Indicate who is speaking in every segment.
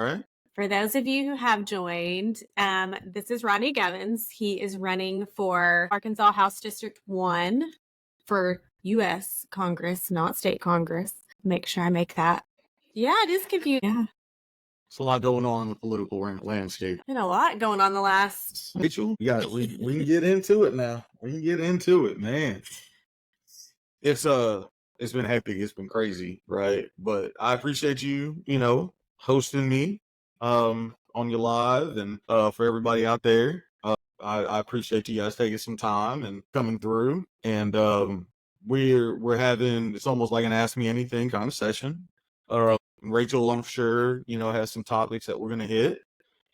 Speaker 1: right?
Speaker 2: For those of you who have joined, this is Rodney Govens. He is running for Arkansas House District 1 for U.S. Congress, not state Congress. Make sure I make that. Yeah, it is confusing. Yeah.
Speaker 1: There's a lot going on in the political landscape.
Speaker 2: Been a lot going on the last.
Speaker 1: Rachel, we can get into it now. We can get into it, man. It's been hectic. It's been crazy, right? But I appreciate you, hosting me on your live, and for everybody out there, I appreciate you guys taking some time and coming through. And we're having, it's almost like an Ask Me Anything kind of session. Rachel, I'm sure, has some topics that we're gonna hit.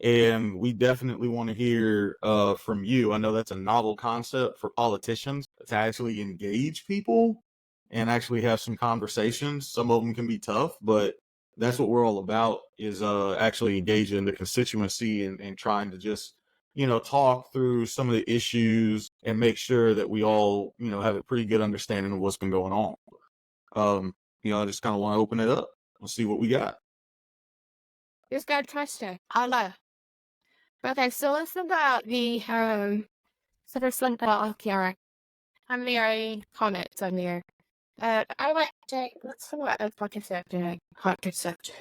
Speaker 1: And we definitely want to hear from you. I know that's a novel concept for politicians to actually engage people and actually have some conversations. Some of them can be tough, but that's what we're all about, is actually engaging the constituency and trying to just, talk through some of the issues and make sure that we all, have a pretty good understanding of what's been going on. I just kind of want to open it up. We'll see what we got.
Speaker 3: Just got trust her. Allah. Okay, so let's about the so there's some here. I'm very comments on there. I like to let's talk about the concept.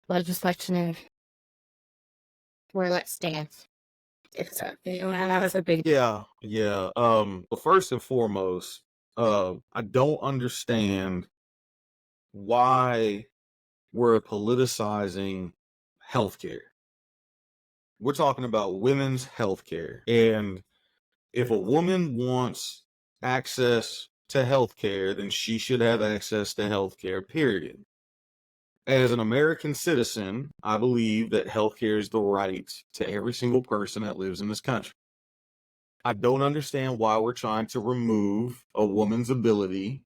Speaker 3: Legislation where let's dance. It's that was a big
Speaker 1: Yeah. Well, first and foremost, I don't understand why we're politicizing healthcare. We're talking about women's healthcare. And if a woman wants access to healthcare, then she should have access to healthcare, period. As an American citizen, I believe that healthcare is the right to every single person that lives in this country. I don't understand why we're trying to remove a woman's ability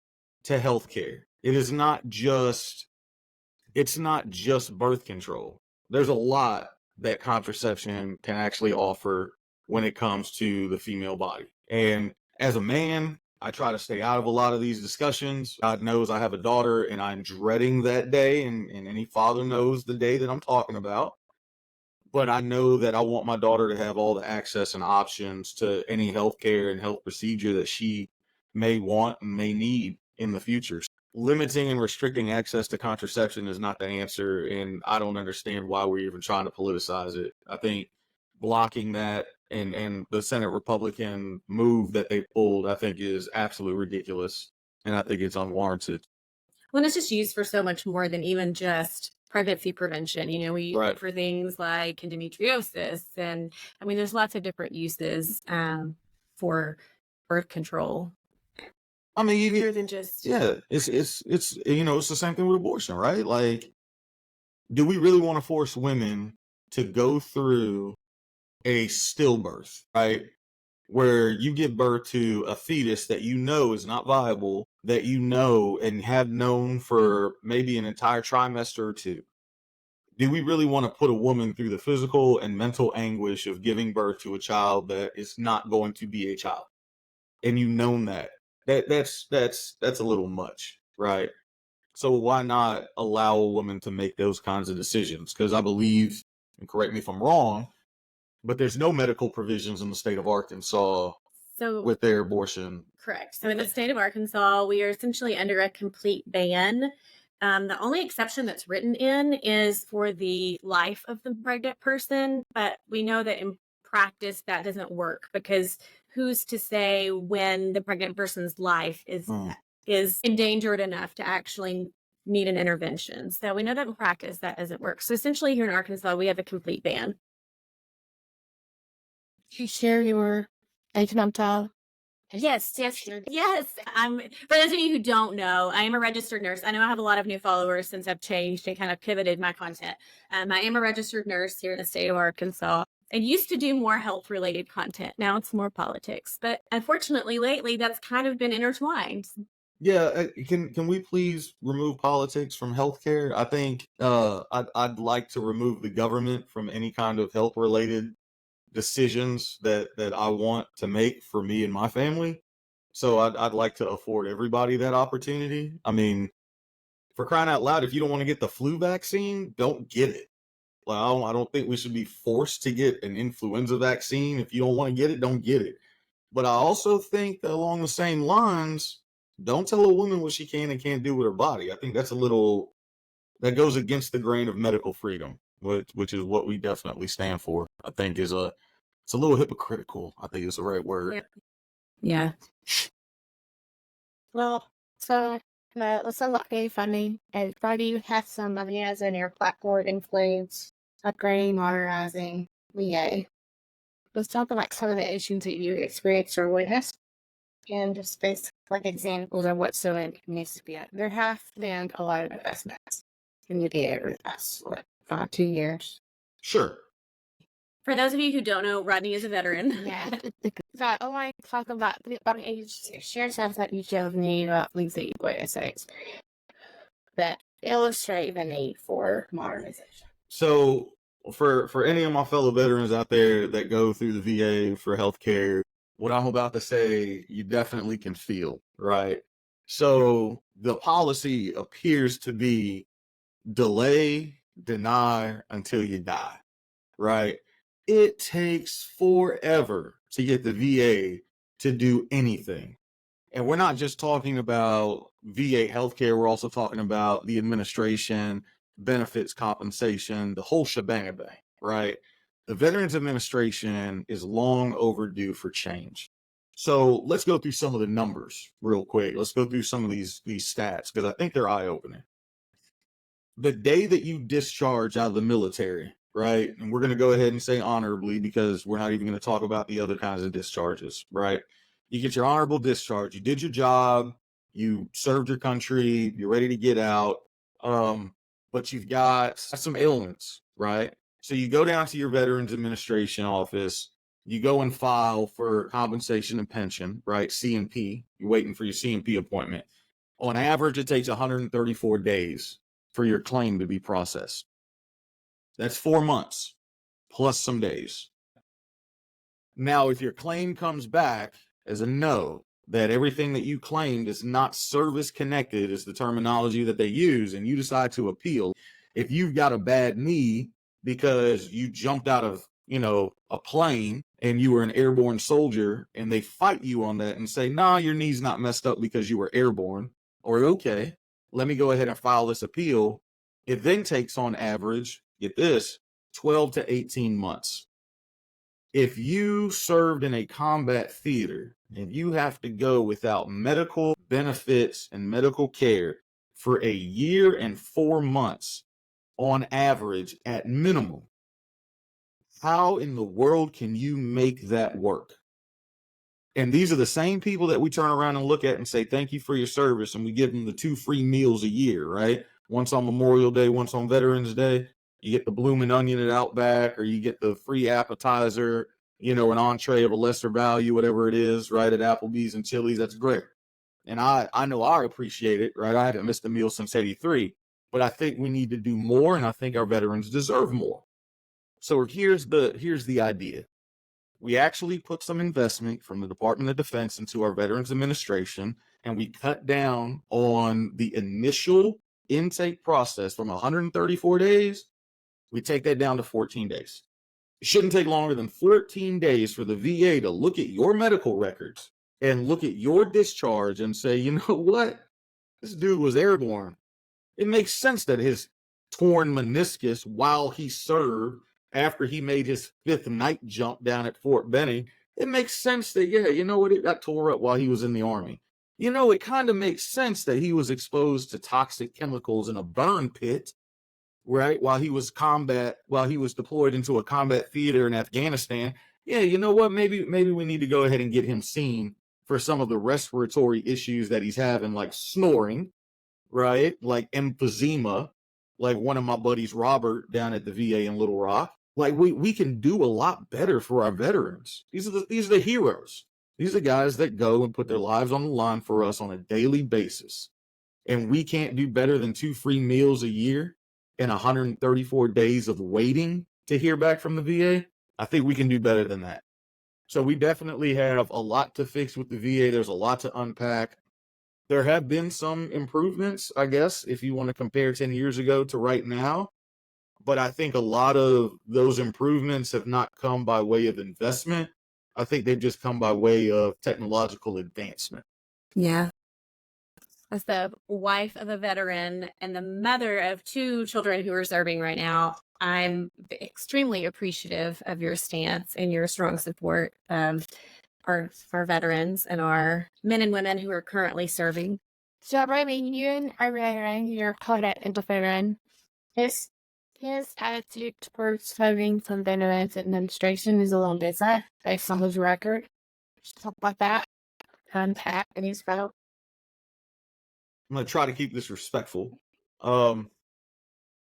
Speaker 1: to healthcare. It's not just birth control. There's a lot that contraception can actually offer when it comes to the female body. And as a man, I try to stay out of a lot of these discussions. God knows I have a daughter, and I'm dreading that day, and any father knows the day that I'm talking about. But I know that I want my daughter to have all the access and options to any healthcare and health procedure that she may want and may need in the future. Limiting and restricting access to contraception is not the answer, and I don't understand why we're even trying to politicize it. I think blocking that and the Senate Republican move that they pulled, I think, is absolutely ridiculous, and I think it's unwarranted.
Speaker 2: Well, it's just used for so much more than even just pregnancy prevention. We use it for things like endometriosis, and I mean, there's lots of different uses for birth control.
Speaker 1: I mean,
Speaker 2: Other than just
Speaker 1: it's it's the same thing with abortion, right? Like, do we really want to force women to go through a stillbirth, right? Where you give birth to a fetus that is not viable, that and have known for maybe an entire trimester or two. Do we really want to put a woman through the physical and mental anguish of giving birth to a child that is not going to be a child? And that. That's a little much, right? So why not allow a woman to make those kinds of decisions? Because I believe, and correct me if I'm wrong, but there's no medical provisions in the state of Arkansas with their abortion.
Speaker 2: Correct. So in the state of Arkansas, we are essentially under a complete ban. The only exception that's written in is for the life of the pregnant person, but we know that in practice that doesn't work, because who's to say when the pregnant person's life is endangered enough to actually need an intervention? So we know that in practice that doesn't work. So essentially here in Arkansas, we have a complete ban.
Speaker 3: You share your antenatal?
Speaker 2: Yes. I'm, for those of you who don't know, I am a registered nurse. I know I have a lot of new followers since I've changed and kind of pivoted my content. I am a registered nurse here in the state of Arkansas. I used to do more health related content. Now it's more politics, but unfortunately lately that's kind of been intertwined.
Speaker 1: Yeah, can we please remove politics from healthcare? I think I'd like to remove the government from any kind of health related decisions that I want to make for me and my family. So I'd like to afford everybody that opportunity. I mean, for crying out loud, if you don't want to get the flu vaccine, don't get it. Like, I don't think we should be forced to get an influenza vaccine. If you don't want to get it, don't get it. But I also think that along the same lines, don't tell a woman what she can and can't do with her body. I think that's that goes against the grain of medical freedom, which is what we definitely stand for. I think it's a little hypocritical. I think is the right word.
Speaker 2: Yeah.
Speaker 3: Well, so let's look at funding. And Friday, you have some money as in your platform includes upgrading, modernizing VA. Let's talk about some of the issues that you experienced or witnessed, and just basic examples of what so needs to be. There have been a lot of investments in the VA over the past 2 years.
Speaker 1: Sure.
Speaker 2: For those of you who don't know, Rodney is a veteran.
Speaker 3: Yeah. But I want to talk about age. Share stuff that you showed me about things that you witnessed that illustrate the need for modernization.
Speaker 1: So for any of my fellow veterans out there that go through the VA for healthcare, what I'm about to say, you definitely can feel, right? So the policy appears to be delay, deny until you die, right? It takes forever to get the VA to do anything. And we're not just talking about VA healthcare, we're also talking about the administration, benefits, compensation, the whole shebang, right? The Veterans Administration is long overdue for change. So let's go through some of the numbers real quick. Let's go through some of these stats because I think they're eye-opening. The day that you discharge out of the military, right? And we're going to go ahead and say honorably because we're not even going to talk about the other kinds of discharges, right? You get your honorable discharge. You did your job. You served your country. You're ready to get out. But you've got some ailments, right? So you go down to your Veterans Administration office. You go and file for compensation and pension, right? C&P. You're waiting for your C&P appointment. On average, it takes 134 days for your claim to be processed. That's 4 months plus some days. Now, if your claim comes back as a no, that everything that you claimed is not service connected is the terminology that they use, and you decide to appeal. If you've got a bad knee because you jumped out of, a plane and you were an airborne soldier and they fight you on that and say, nah, your knee's not messed up because you were airborne, or okay, let me go ahead and file this appeal. It then takes on average, get this, 12 to 18 months. If you served in a combat theater and you have to go without medical benefits and medical care for a year and 4 months on average at minimum, how in the world can you make that work? And these are the same people that we turn around and look at and say, thank you for your service. And we give them the 2 free meals a year, right? Once on Memorial Day, once on Veterans Day. You get the blooming onion at Outback, or you get the free appetizer, an entree of a lesser value, whatever it is, right, at Applebee's and Chili's. That's great. And I know I appreciate it, right? I haven't missed a meal since 83. But I think we need to do more, and I think our veterans deserve more. So here's the idea. We actually put some investment from the Department of Defense into our Veterans Administration, and we cut down on the initial intake process from 134 days. We take that down to 14 days. It shouldn't take longer than 14 days for the VA to look at your medical records and look at your discharge and say, you know what? This dude was airborne. It makes sense that his torn meniscus while he served, after he made his 5th night jump down at Fort Benning, it makes sense that, it got tore up while he was in the Army. It kind of makes sense that he was exposed to toxic chemicals in a burn pit, right? While he was deployed into a combat theater in Afghanistan. Yeah, you know what? Maybe we need to go ahead and get him seen for some of the respiratory issues that he's having, like snoring, right? Like emphysema, like one of my buddies, Robert, down at the VA in Little Rock. Like we can do a lot better for our veterans. These are the heroes. These are the guys that go and put their lives on the line for us on a daily basis. And we can't do better than 2 free meals a year and 134 days of waiting to hear back from the VA. I think we can do better than that. So we definitely have a lot to fix with the VA. There's a lot to unpack. There have been some improvements, I guess, if you want to compare 10 years ago to right now. but I think a lot of those improvements have not come by way of investment. I think they've just come by way of technological advancement.
Speaker 2: Yeah. As the wife of a veteran and the mother of 2 children who are serving right now, I'm extremely appreciative of your stance and your strong support of our veterans and our men and women who are currently serving.
Speaker 3: So, Remy, you are veteran, you're coded into veteran. His attitude towards serving from veterans administration is a little different based on his record. Stuff like that. Pat and his fellow.
Speaker 1: I'm going to try to keep this respectful.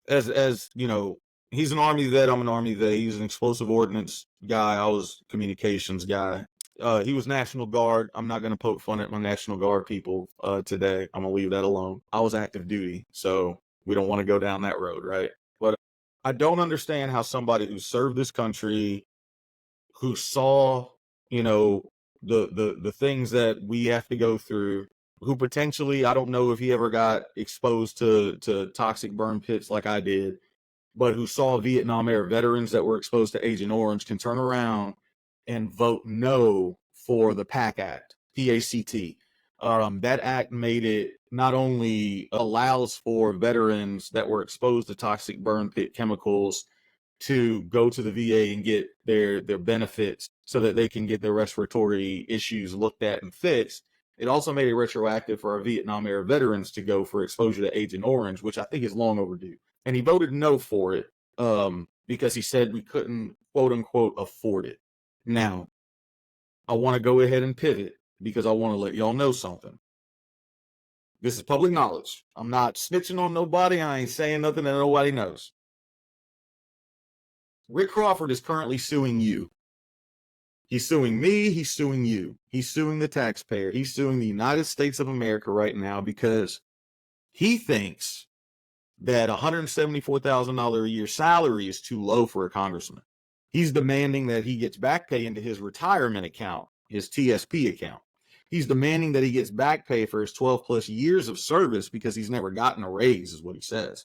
Speaker 1: As you know, he's an Army vet. I'm an Army vet. He's an explosive ordnance guy. I was communications guy. He was National Guard. I'm not going to poke fun at my National Guard people today. I'm going to leave that alone. I was active duty, so we don't want to go down that road, right? But I don't understand how somebody who served this country, who saw, you know, the things that we have to go through, who potentially, I don't know if he ever got exposed to toxic burn pits like I did, but who saw Vietnam era veterans that were exposed to Agent Orange, can turn around and vote no for the PACT Act, PACT. That act made it not only allows for veterans that were exposed to toxic burn pit chemicals to go to the VA and get their benefits so that they can get their respiratory issues looked at and fixed. It also made it retroactive for our Vietnam era veterans to go for exposure to Agent Orange, which I think is long overdue. And he voted no for it because he said we couldn't, quote unquote, afford it. Now, I want to go ahead and pivot because I want to let y'all know something. This is public knowledge. I'm not snitching on nobody. I ain't saying nothing that nobody knows. Rick Crawford is currently suing you. He's suing me. He's suing you. He's suing the taxpayer. He's suing the United States of America right now because he thinks that $174,000 a year salary is too low for a congressman. He's demanding that he gets back pay into his retirement account, his TSP account. He's demanding that he gets back pay for his 12 plus years of service because he's never gotten a raise, is what he says.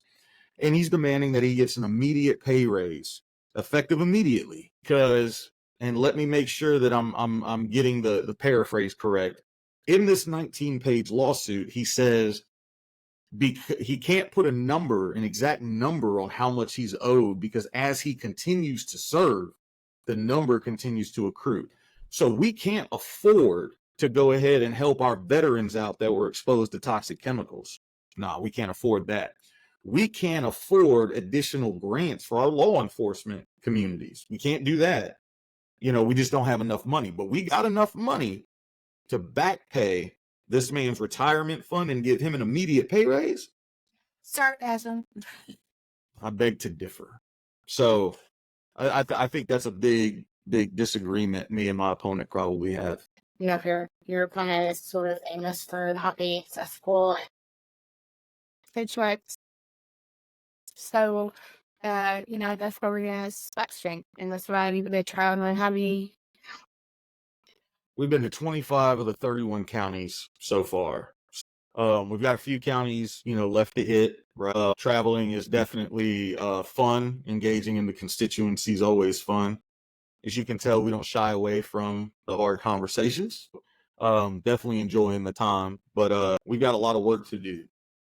Speaker 1: And he's demanding that he gets an immediate pay raise, effective immediately. Because, and let me make sure that I'm getting the paraphrase correct. In this 19-page lawsuit, he says he can't put an exact number on how much he's owed because as he continues to serve, the number continues to accrue. So we can't afford to go ahead and help our veterans out that were exposed to toxic chemicals. No, we can't afford that. We can't afford additional grants for our law enforcement communities. We can't do that. You know, we just don't have enough money, but we got enough money to back pay this man's retirement fund and give him an immediate pay raise.
Speaker 3: Sarcasm.
Speaker 1: I beg to differ. So I think that's a big disagreement me and my opponent probably have.
Speaker 3: You know, your opponent is sort of famous for not being successful. Good choice. So, you know, that's where we're going to Livestream. And that's why we've been traveling heavy.
Speaker 1: We've been to 25 of the 31 counties so far. We've got a few counties, you know, left to hit. Right? Traveling is definitely fun. Engaging in the constituency is always fun. As you can tell, we don't shy away from the hard conversations. Definitely enjoying the time, but we got a lot of work to do,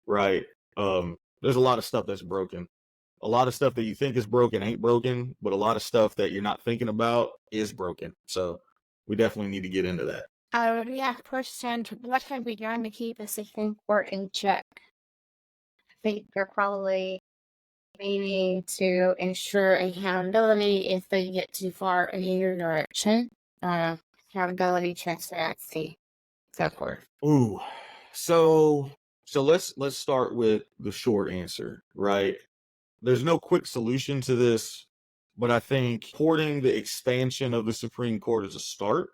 Speaker 1: right? There's a lot of stuff that's broken. A lot of stuff that you think is broken ain't broken, but a lot of stuff that you're not thinking about is broken. So we definitely need to get into that.
Speaker 3: Yeah, percent. What have we done to keep the Supreme Court in check? I think they're probably aiming to ensure accountability if they get too far in either direction. Accountability, transparency, so forth.
Speaker 1: Ooh, so let's start with the short answer, right? There's no quick solution to this, but I think supporting the expansion of the Supreme Court is a start.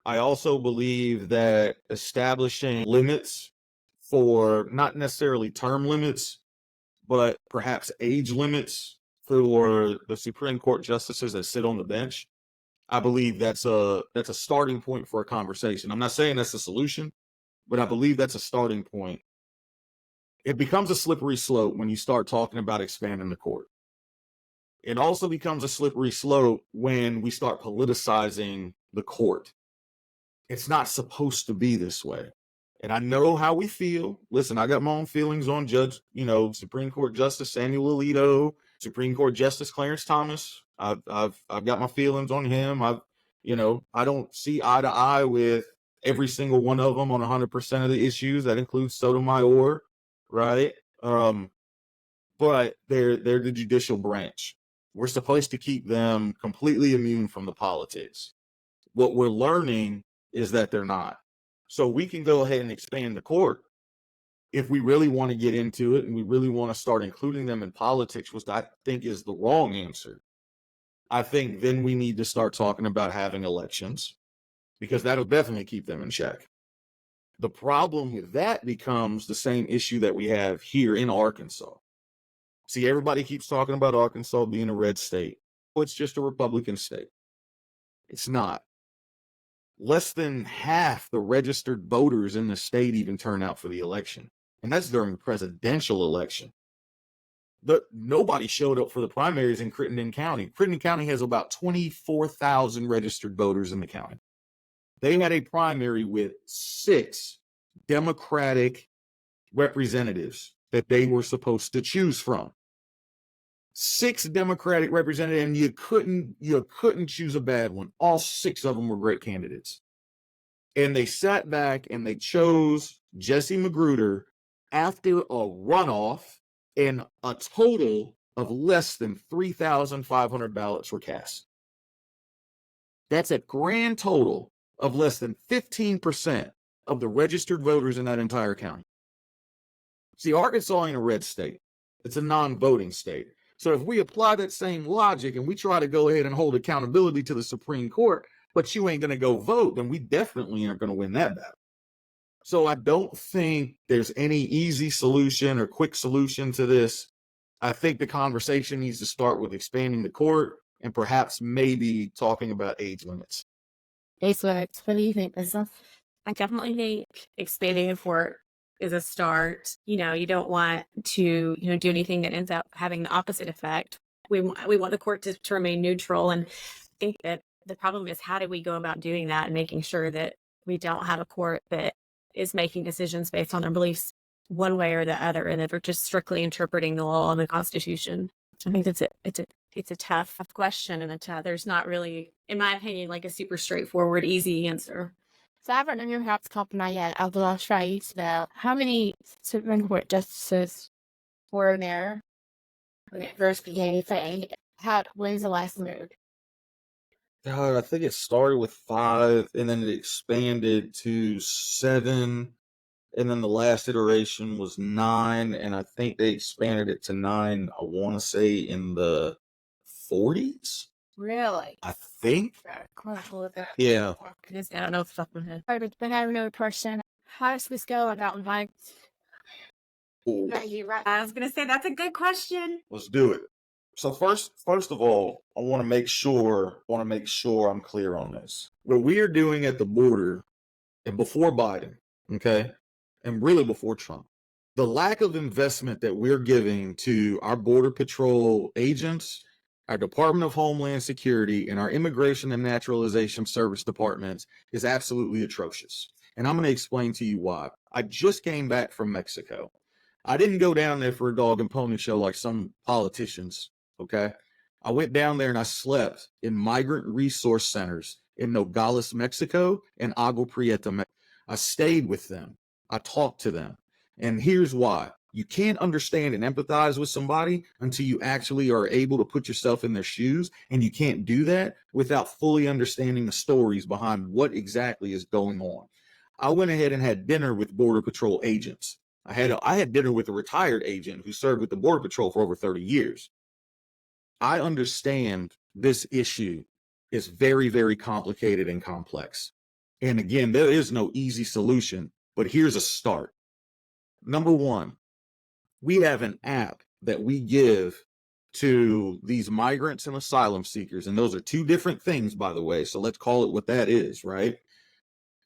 Speaker 1: I also believe that establishing limits for not necessarily term limits, but perhaps age limits for the Supreme Court justices that sit on the bench, I believe that's a starting point for a conversation. I'm not saying that's the solution, but I believe that's a starting point. it becomes a slippery slope when you start talking about expanding the court. It also becomes a slippery slope when we start politicizing the court. It's not supposed to be this way. And I know how we feel. Listen, I got my own feelings on Supreme Court Justice Samuel Alito, Supreme Court Justice Clarence Thomas. I've got my feelings on him. I don't see eye to eye with every single one of them on 100% of the issues. That includes Sotomayor, right? But they're the judicial branch. We're supposed to keep them completely immune from the politics. What we're learning is that they're not. So we can go ahead and expand the court if we really want to get into it and we really want to start including them in politics, which I think is the wrong answer. I think then we need to start talking about having elections because that'll definitely keep them in check. The problem with that becomes the same issue that we have here in Arkansas. See, everybody keeps talking about Arkansas being a red state. Well, it's just a Republican state. It's not. Less than half the registered voters in the state even turn out for the election. And that's during the presidential election. Nobody showed up for the primaries in Crittenden County. Crittenden County has about 24,000 registered voters in the county. They had a primary with 6 Democratic representatives that they were supposed to choose from. 6 Democratic representatives, and you couldn't choose a bad one. All 6 of them were great candidates. And they sat back and they chose Jesse Magruder after a runoff, and a total of less than 3,500 ballots were cast. That's a grand total of less than 15% of the registered voters in that entire county. See, Arkansas ain't a red state. It's a non-voting state. So if we apply that same logic and we try to go ahead and hold accountability to the Supreme Court, but you ain't going to go vote, then we definitely aren't going to win that battle. So I don't think there's any easy solution or quick solution to this. I think the conversation needs to start with expanding the court and perhaps maybe talking about age limits.
Speaker 3: Age limits, what do you think, Lisa?
Speaker 2: I definitely think expanding the court is a start. You don't want to, do anything that ends up having the opposite effect. We want the court to remain neutral. And I think that the problem is, how do we go about doing that and making sure that we don't have a court that is making decisions based on their beliefs one way or the other, and that they're just strictly interpreting the law and the Constitution? I think it's a tough question, and there's not really, in my opinion, like a super straightforward, easy answer.
Speaker 3: So I haven't known how to compliment yet. I will try you about how many Supreme Court justices were there when it first began. When's the last move?
Speaker 1: I think it started with 5, and then it expanded to 7, and then the last iteration was 9, and I think they expanded it to 9, I want to say in the 40s?
Speaker 3: Really?
Speaker 1: I think.
Speaker 3: Yeah.
Speaker 2: I don't know if it's my head.
Speaker 3: But I have another question. How does this go about like?
Speaker 2: I was gonna say that's a good question.
Speaker 1: Let's do it. So first of all, I want to make sure I'm clear on this. What we are doing at the border, and before Biden, okay, and really before Trump, the lack of investment that we're giving to our Border Patrol agents, our Department of Homeland Security, and our Immigration and Naturalization Service departments is absolutely atrocious. And I'm going to explain to you why. I just came back from Mexico. I didn't go down there for a dog and pony show like some politicians, okay? I went down there and I slept in migrant resource centers in Nogales, Mexico, and Agua Prieta, Mexico. I stayed with them. I talked to them. And here's why. You can't understand and empathize with somebody until you actually are able to put yourself in their shoes. And you can't do that without fully understanding the stories behind what exactly is going on. I went ahead and had dinner with Border Patrol agents. I had dinner with a retired agent who served with the Border Patrol for over 30 years. I understand this issue is very, very complicated and complex. And again, there is no easy solution, but here's a start. Number one, we have an app that we give to these migrants and asylum seekers. And those are 2 different things, by the way. So let's call it what that is, right?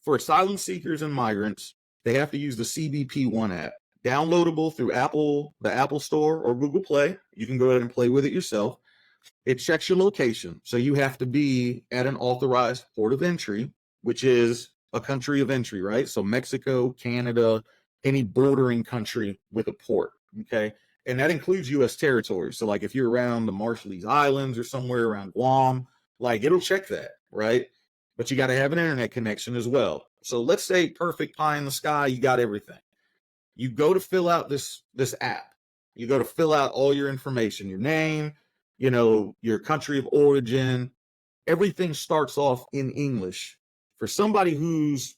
Speaker 1: For asylum seekers and migrants, they have to use the CBP One app. downloadable through the Apple Store or Google Play. You can go ahead and play with it yourself. It checks your location. So you have to be at an authorized port of entry, which is a country of entry, right? So Mexico, Canada, any bordering country with a port, okay? And that includes U.S. territory. So like if you're around the Marshallese Islands or somewhere around Guam, like it'll check that, right? But you got to have an internet connection as well. So let's say perfect pie in the sky, you got everything. You go to fill out this app. You go to fill out all your information, your name, your country of origin. Everything starts off in English. For somebody whose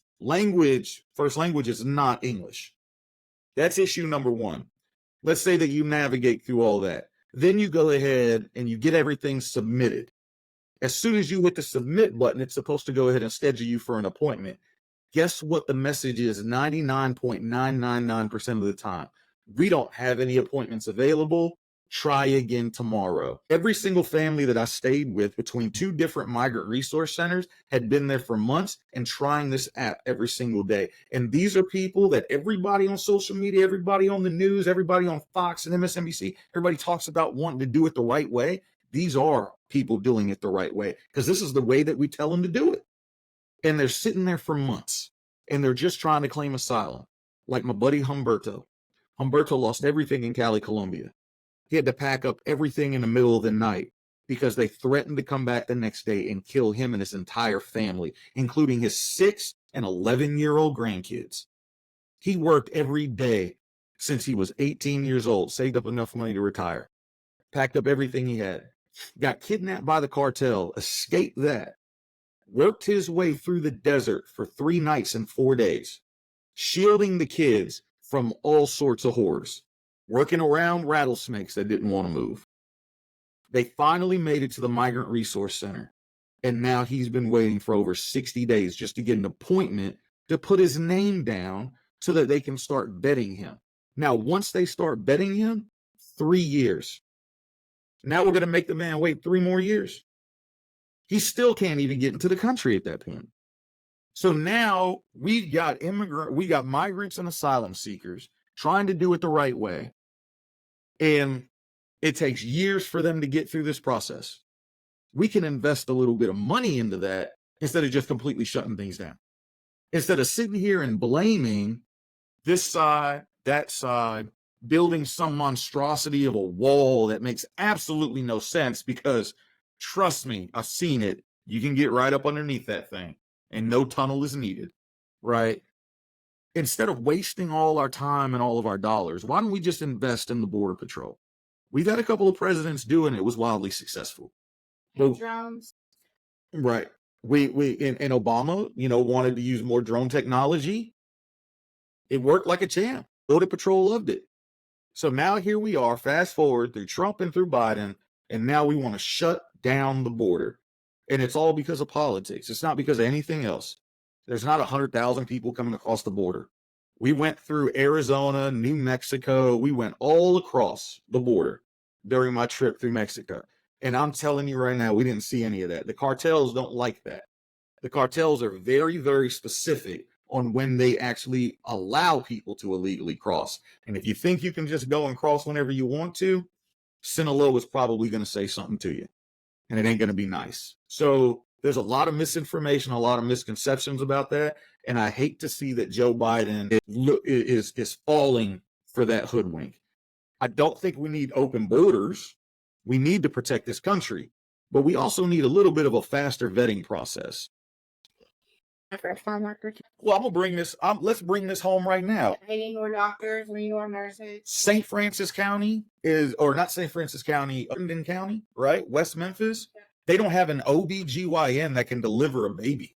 Speaker 1: first language is not English, that's issue number one. Let's say that you navigate through all that. Then you go ahead and you get everything submitted. As soon as you hit the submit button, it's supposed to go ahead and schedule you for an appointment. Guess what the message is 99.999% of the time? We don't have any appointments available. Try again tomorrow. Every single family that I stayed with between 2 different migrant resource centers had been there for months and trying this app every single day. And these are people that everybody on social media, everybody on the news, everybody on Fox and MSNBC, everybody talks about wanting to do it the right way. These are people doing it the right way because this is the way that we tell them to do it. And they're sitting there for months and they're just trying to claim asylum. Like my buddy Humberto. Humberto lost everything in Cali, Colombia. He had to pack up everything in the middle of the night because they threatened to come back the next day and kill him and his entire family, including his 6 and 11-year-old grandkids. He worked every day since he was 18 years old, saved up enough money to retire, packed up everything he had, got kidnapped by the cartel, escaped that, worked his way through the desert for 3 nights and 4 days, shielding the kids from all sorts of horrors, working around rattlesnakes that didn't want to move. They finally made it to the Migrant Resource Center, and now he's been waiting for over 60 days just to get an appointment to put his name down so that they can start vetting him. Now, once they start vetting him, 3 years. Now we're going to make the man wait 3 more years. He still can't even get into the country at that point. So now we got migrants and asylum seekers trying to do it the right way. And it takes years for them to get through this process. We can invest a little bit of money into that instead of just completely shutting things down. Instead of sitting here and blaming this side, that side, building some monstrosity of a wall that makes absolutely no sense because, trust me, I've seen it. You can get right up underneath that thing and no tunnel is needed, right? Instead of wasting all our time and all of our dollars, why don't we just invest in the Border Patrol? We've had a couple of presidents doing it. It was wildly successful.
Speaker 3: Drones.
Speaker 1: Right. We and Obama, wanted to use more drone technology. It worked like a champ. Border Patrol loved it. So now here we are, fast forward through Trump and through Biden, and now we want to shut down the border. And it's all because of politics. It's not because of anything else. There's not 100,000 people coming across the border. We went through Arizona, New Mexico. We went all across the border during my trip through Mexico. And I'm telling you right now, we didn't see any of that. The cartels don't like that. The cartels are very, very specific on when they actually allow people to illegally cross. And if you think you can just go and cross whenever you want to, Sinaloa is probably going to say something to you. And it ain't going to be nice. So there's a lot of misinformation, a lot of misconceptions about that. And I hate to see that Joe Biden is falling for that hoodwink. I don't think we need open borders. We need to protect this country. But we also need a little bit of a faster vetting process. Well, I'm going to bring this, let's bring this home right now.
Speaker 3: We need more doctors, we need more nurses.
Speaker 1: St. Francis County or not St. Francis County, Crittenden County, right? West Memphis. Yeah. They don't have an OBGYN that can deliver a baby.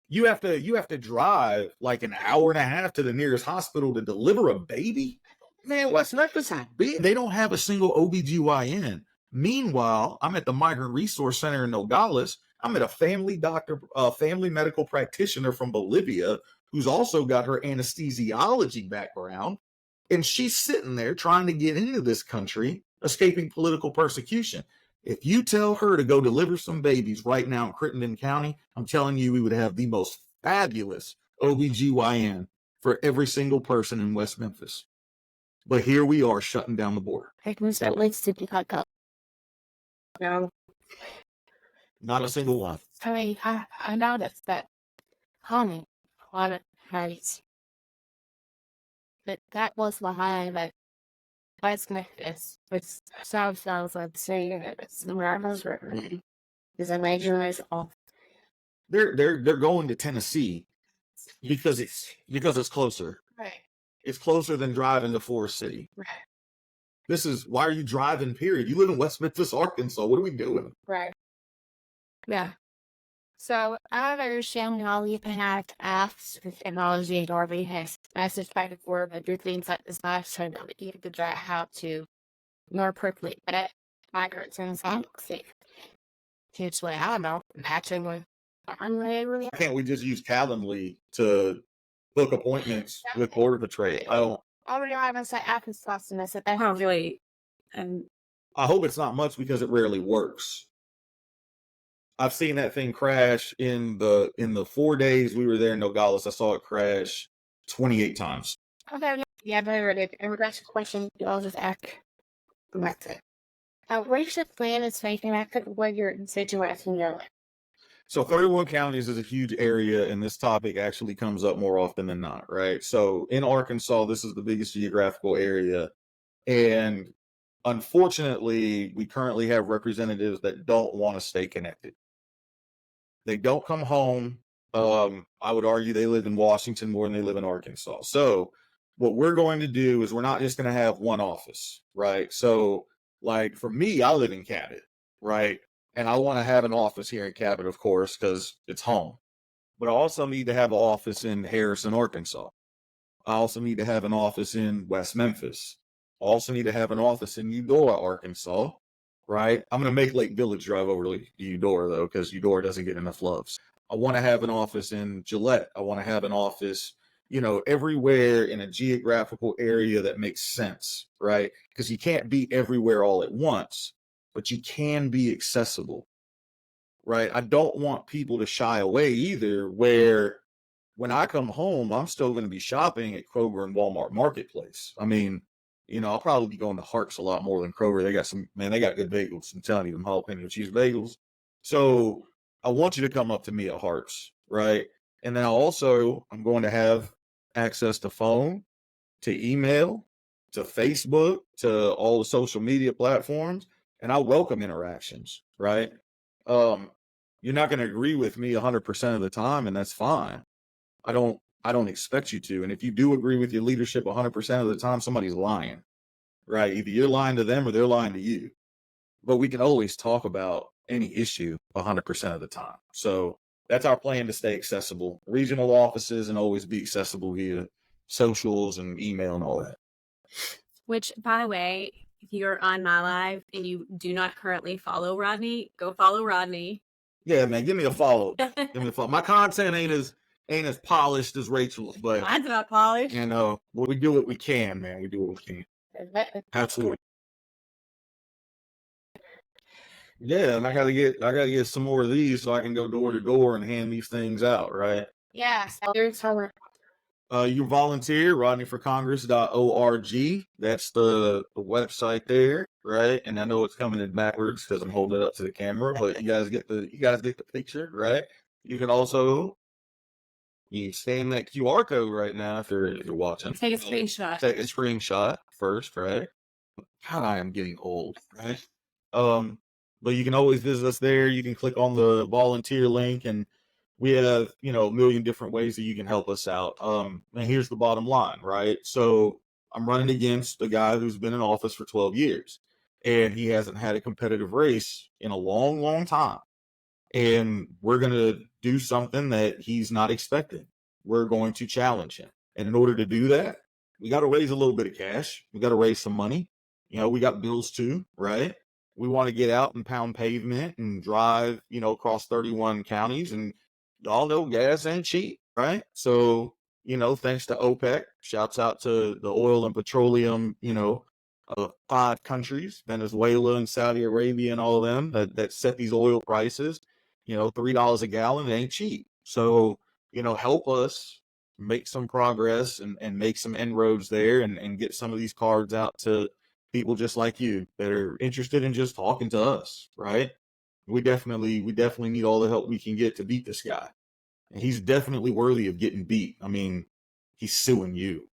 Speaker 1: You have to drive like an hour and a half to the nearest hospital to deliver a baby. Man, West Memphis is big. They don't have a single OBGYN. Meanwhile, I'm at the Migrant Resource Center in Nogales. I'm at a family medical practitioner from Bolivia who's also got her anesthesiology background. And she's sitting there trying to get into this country, escaping political persecution. If you tell her to go deliver some babies right now in Crittenden County, I'm telling you, we would have the most fabulous OBGYN for every single person in West Memphis. But here we are shutting down the border.
Speaker 3: It was at least to be cut up. No,
Speaker 1: Not a single one.
Speaker 3: I mean, I noticed that honey, a lot of honey's. But that was the high that was this, which sounds like saying it's the Rebels written. Is a major is off.
Speaker 1: They're going to Tennessee because it's closer.
Speaker 3: Right.
Speaker 1: It's closer than driving to Forest City.
Speaker 3: Right.
Speaker 1: This is why are you driving, period? You live in West Memphis, Arkansas. What are we doing?
Speaker 3: Right. Yeah. So I don't understand how you can have apps with technology or we has message back and forth and do things like this last time that you could figure out how to more appropriately edit migrants and safe. Huge way, I don't know, matching with really.
Speaker 1: Why can't we just use Calendly to book appointments with Border Patrol?
Speaker 3: I don't know, I was like, app is costing us at that.
Speaker 2: Oh, really?
Speaker 1: I hope it's not much because it rarely works. I've seen that thing crash in the 4 days we were there in Nogales. I saw it crash 28 times.
Speaker 3: Okay, yeah, but I read it. In regards to the question, I'll just ask. That's it. What's the plan is taking after where you're in situation you're in?
Speaker 1: So 31 counties is a huge area, and this topic actually comes up more often than not, right? So in Arkansas, this is the biggest geographical area. And unfortunately, we currently have representatives that don't want to stay connected. They don't come home. I would argue they live in Washington more than they live in Arkansas. So what we're going to do is we're not just going to have one office, right? So like for me, I live in Cabot, right? And I want to have an office here in Cabot, of course, because it's home. But I also need to have an office in Harrison, Arkansas. I also need to have an office in West Memphis. I also need to have an office in Eudora, Arkansas, right? I'm going to make Lake Village drive over to Eudora, though, because Eudora doesn't get enough loves. I want to have an office in Gillette. I want to have an office, everywhere in a geographical area that makes sense, right? Because you can't be everywhere all at once, but you can be accessible, right? I don't want people to shy away either, where when I come home, I'm still going to be shopping at Kroger and Walmart Marketplace. I mean, I'll probably be going to Hart's a lot more than Kroger. They got good bagels. I'm telling you, them jalapeno cheese bagels. So I want you to come up to me at Hart's, right? And then I'm going to have access to phone, to email, to Facebook, to all the social media platforms. And I welcome interactions, right? You're not going to agree with me 100% of the time, and that's fine. I don't expect you to. And if you do agree with your leadership 100% of the time, somebody's lying, right? Either you're lying to them or they're lying to you. But we can always talk about any issue 100% of the time. So that's our plan, to stay accessible. Regional offices and always be accessible via socials and email and all that.
Speaker 2: Which, by the way, if you're on my live and you do not currently follow Rodney, go follow Rodney.
Speaker 1: Yeah, man, give me a follow. Give me a follow. My content ain't as polished as Rachel's, but
Speaker 2: Mine's not polished.
Speaker 1: We do what we can, man. We do what we can. Absolutely. Yeah, and I gotta get some more of these so I can go door to door and hand these things out, right?
Speaker 3: Yeah, so there's some.
Speaker 1: You volunteer, rodneyforcongress.org. That's the website there, right? And I know it's coming in backwards because I'm holding it up to the camera, but you guys get the picture, right? You can also scan that QR code right now if you're watching.
Speaker 2: Take a screenshot.
Speaker 1: Take a screenshot first, right? God, I am getting old, right? But you can always visit us there. You can click on the volunteer link, and we have, a million different ways that you can help us out. And here's the bottom line, right? So I'm running against a guy who's been in office for 12 years, and he hasn't had a competitive race in a long, long time. And we're going to do something that he's not expecting. We're going to challenge him. And in order to do that, we got to raise a little bit of cash. We got to raise some money. We got bills too, right? We want to get out and pound pavement and drive, across 31 counties. And y'all know gas ain't cheap, right? So, thanks to OPEC, shouts out to the oil and petroleum, 5 countries, Venezuela and Saudi Arabia and all of them that set these oil prices. $3 a gallon, it ain't cheap. So, help us make some progress and make some inroads there and get some of these cards out to people just like you that are interested in just talking to us, right? We definitely need all the help we can get to beat this guy. And he's definitely worthy of getting beat. I mean, he's suing you.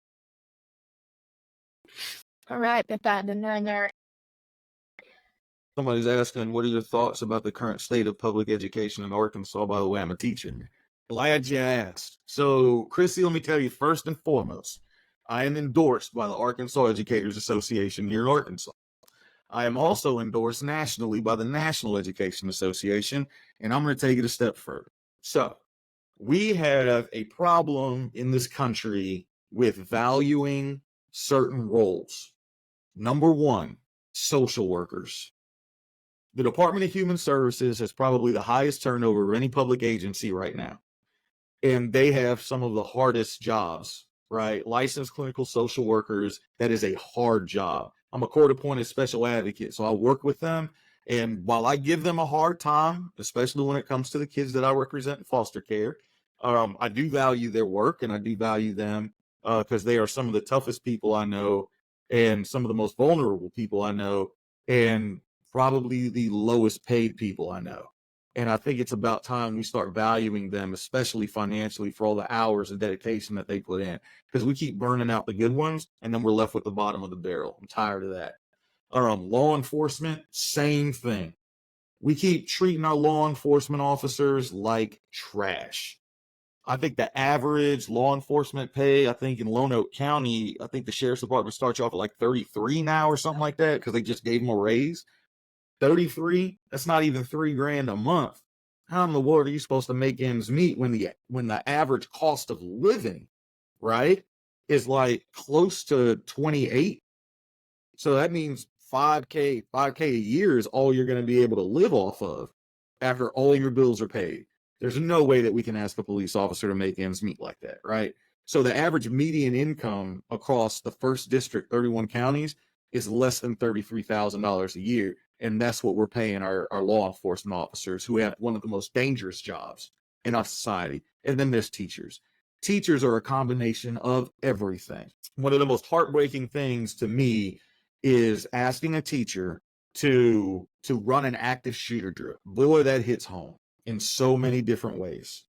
Speaker 3: All right, but that and then there.
Speaker 1: Somebody's asking, what are your thoughts about the current state of public education in Arkansas? By the way, I'm a teacher. Glad you asked. So, Chrissy, let me tell you first and foremost, I am endorsed by the Arkansas Educators Association here in Arkansas. I am also endorsed nationally by the National Education Association, and I'm going to take it a step further. So, we have a problem in this country with valuing certain roles. Number one, social workers. The Department of Human Services has probably the highest turnover of any public agency right now. And they have some of the hardest jobs, right? Licensed clinical social workers, that is a hard job. I'm a court-appointed special advocate, so I work with them. And while I give them a hard time, especially when it comes to the kids that I represent in foster care, I do value their work and I do value them because they are some of the toughest people I know and some of the most vulnerable people I know and probably the lowest paid people I know. And I think it's about time we start valuing them, especially financially, for all the hours and dedication that they put in. Because we keep burning out the good ones, and then we're left with the bottom of the barrel. I'm tired of that. Law enforcement, same thing. We keep treating our law enforcement officers like trash. I think the average law enforcement pay, I think in Lonoke County, I think the sheriff's department starts you off at like 33 now or something like that because they just gave them a raise. 33, that's not even $3,000 a month. How in the world are you supposed to make ends meet when the average cost of living, right, is like close to 28? So that means 5K a year is all you're going to be able to live off of after all your bills are paid. There's no way that we can ask a police officer to make ends meet like that, right? So the average median income across the first district, 31 counties, is less than $33,000 a year. And that's what we're paying our law enforcement officers who have one of the most dangerous jobs in our society. And then there's teachers. Teachers are a combination of everything. One of the most heartbreaking things to me is asking a teacher to run an active shooter drill. Boy, that hits home in so many different ways.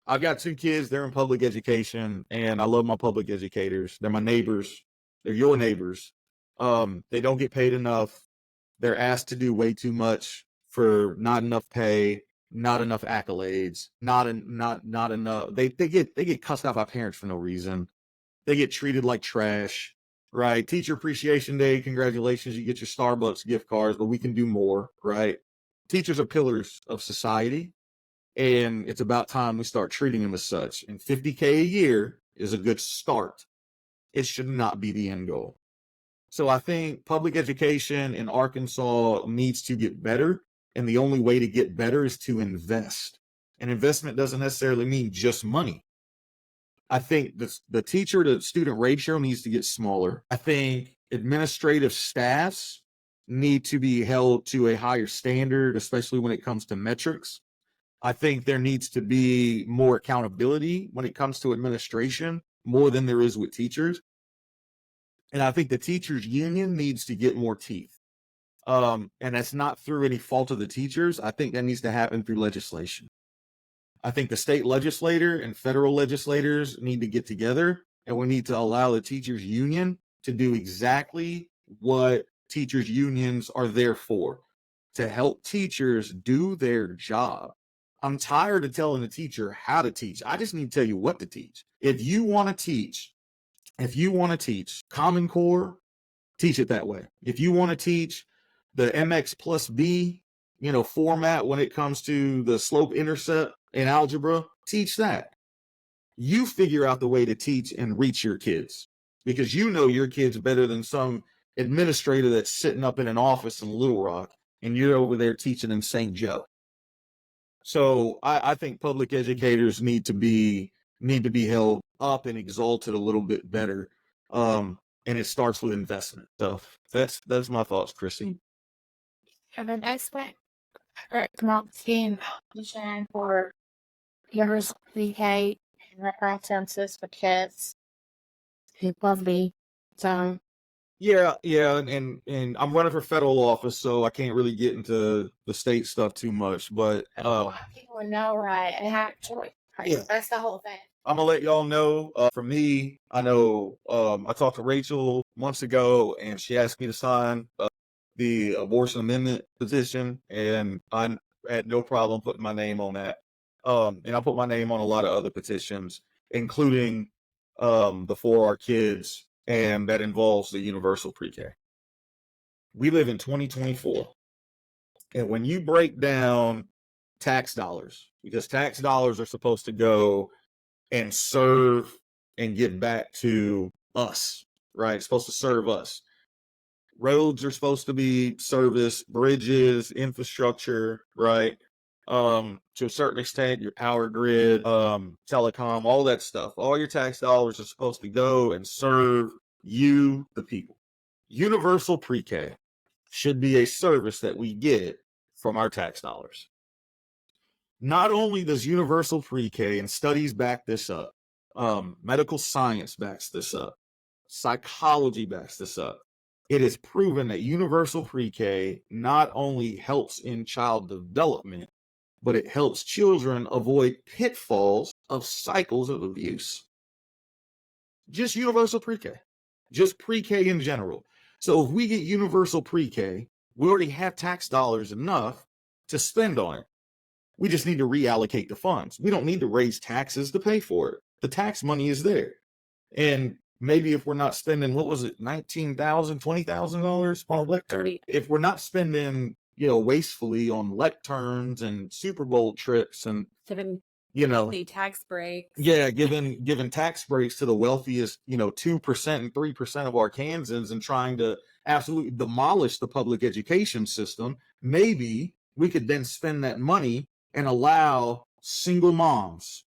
Speaker 1: I've got 2 kids. They're in public education, and I love my public educators. They're my neighbors. They're your neighbors. They don't get paid enough. They're asked to do way too much for not enough pay, not enough accolades, not enough. They get cussed out by parents for no reason. They get treated like trash, right? Teacher Appreciation Day, congratulations, you get your Starbucks gift cards, but we can do more, right? Teachers are pillars of society, and it's about time we start treating them as such. And $50K a year is a good start. It should not be the end goal. So I think public education in Arkansas needs to get better. And the only way to get better is to invest. And investment doesn't necessarily mean just money. I think the teacher to student ratio needs to get smaller. I think administrative staffs need to be held to a higher standard, especially when it comes to metrics. I think there needs to be more accountability when it comes to administration, more than there is with teachers. And I think the teachers union needs to get more teeth. And that's not through any fault of the teachers. I think that needs to happen through legislation. I think the state legislator and federal legislators need to get together, and we need to allow the teachers union to do exactly what teachers unions are there for, to help teachers do their job. I'm tired of telling the teacher how to teach. I just need to tell you what to teach. If you want to teach Common Core, teach it that way. If you want to teach the MX plus B, format when it comes to the slope intercept in algebra, teach that. You figure out the way to teach and reach your kids, because you know your kids better than some administrator that's sitting up in an office in Little Rock and you're over there teaching in St. Joe. So I think public educators need to be held up and exalted a little bit better. And it starts with investment. So that's my thoughts, Chrissy.
Speaker 3: Have an expert team for yours, VK, references for kids. It will be so.
Speaker 1: Yeah, and I'm running for federal office, so I can't really get into the state stuff too much. But
Speaker 3: People know, right? And actually,
Speaker 1: yeah,
Speaker 3: that's the whole thing.
Speaker 1: I'm gonna let y'all know. For me, I know I talked to Rachel months ago, and she asked me to sign the abortion amendment petition, and I had no problem putting my name on that. And I put my name on a lot of other petitions, including the For Our Kids, and that involves the universal pre-K. We live in 2024, and when you break down tax dollars, because tax dollars are supposed to go and serve and give back to us, right? It's supposed to serve us. Roads are supposed to be service, bridges, infrastructure, right? To a certain extent, your power grid, telecom, all that stuff. All your tax dollars are supposed to go and serve you, the people. Universal pre-K should be a service that we get from our tax dollars. Not only does universal pre-K, and studies back this up, medical science backs this up, psychology backs this up. It is proven that universal pre-K not only helps in child development, but it helps children avoid pitfalls of cycles of abuse. Just universal pre-K, just pre-K in general. So if we get universal pre-K, we already have tax dollars enough to spend on it. We just need to reallocate the funds. We don't need to raise taxes to pay for it. The tax money is there. And maybe if we're not spending, what was it, $19,000, $20,000 on lectern? If we're not spending, wastefully on lecterns and Super Bowl trips and,
Speaker 2: the tax breaks.
Speaker 1: Yeah, giving tax breaks to the wealthiest, 2% and 3% of Arkansans, and trying to absolutely demolish the public education system, maybe we could then spend that money and allow single moms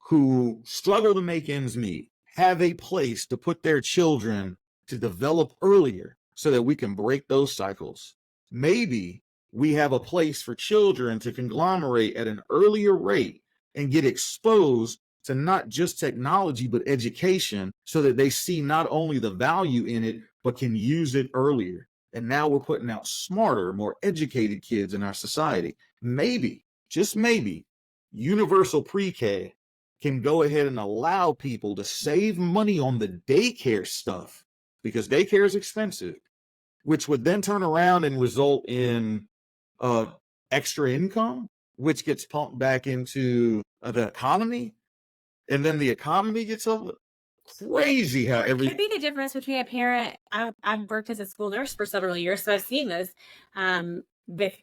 Speaker 1: who struggle to make ends meet have a place to put their children to develop earlier so that we can break those cycles. Maybe we have a place for children to conglomerate at an earlier rate and get exposed to not just technology, but education, so that they see not only the value in it, but can use it earlier. And now we're putting out smarter, more educated kids in our society. Maybe, just maybe, universal pre-K can go ahead and allow people to save money on the daycare stuff, because daycare is expensive, which would then turn around and result in extra income, which gets pumped back into the economy. And then the economy gets up. Crazy how
Speaker 2: It could be the difference between a parent. I've worked as a school nurse for several years, so I've seen this with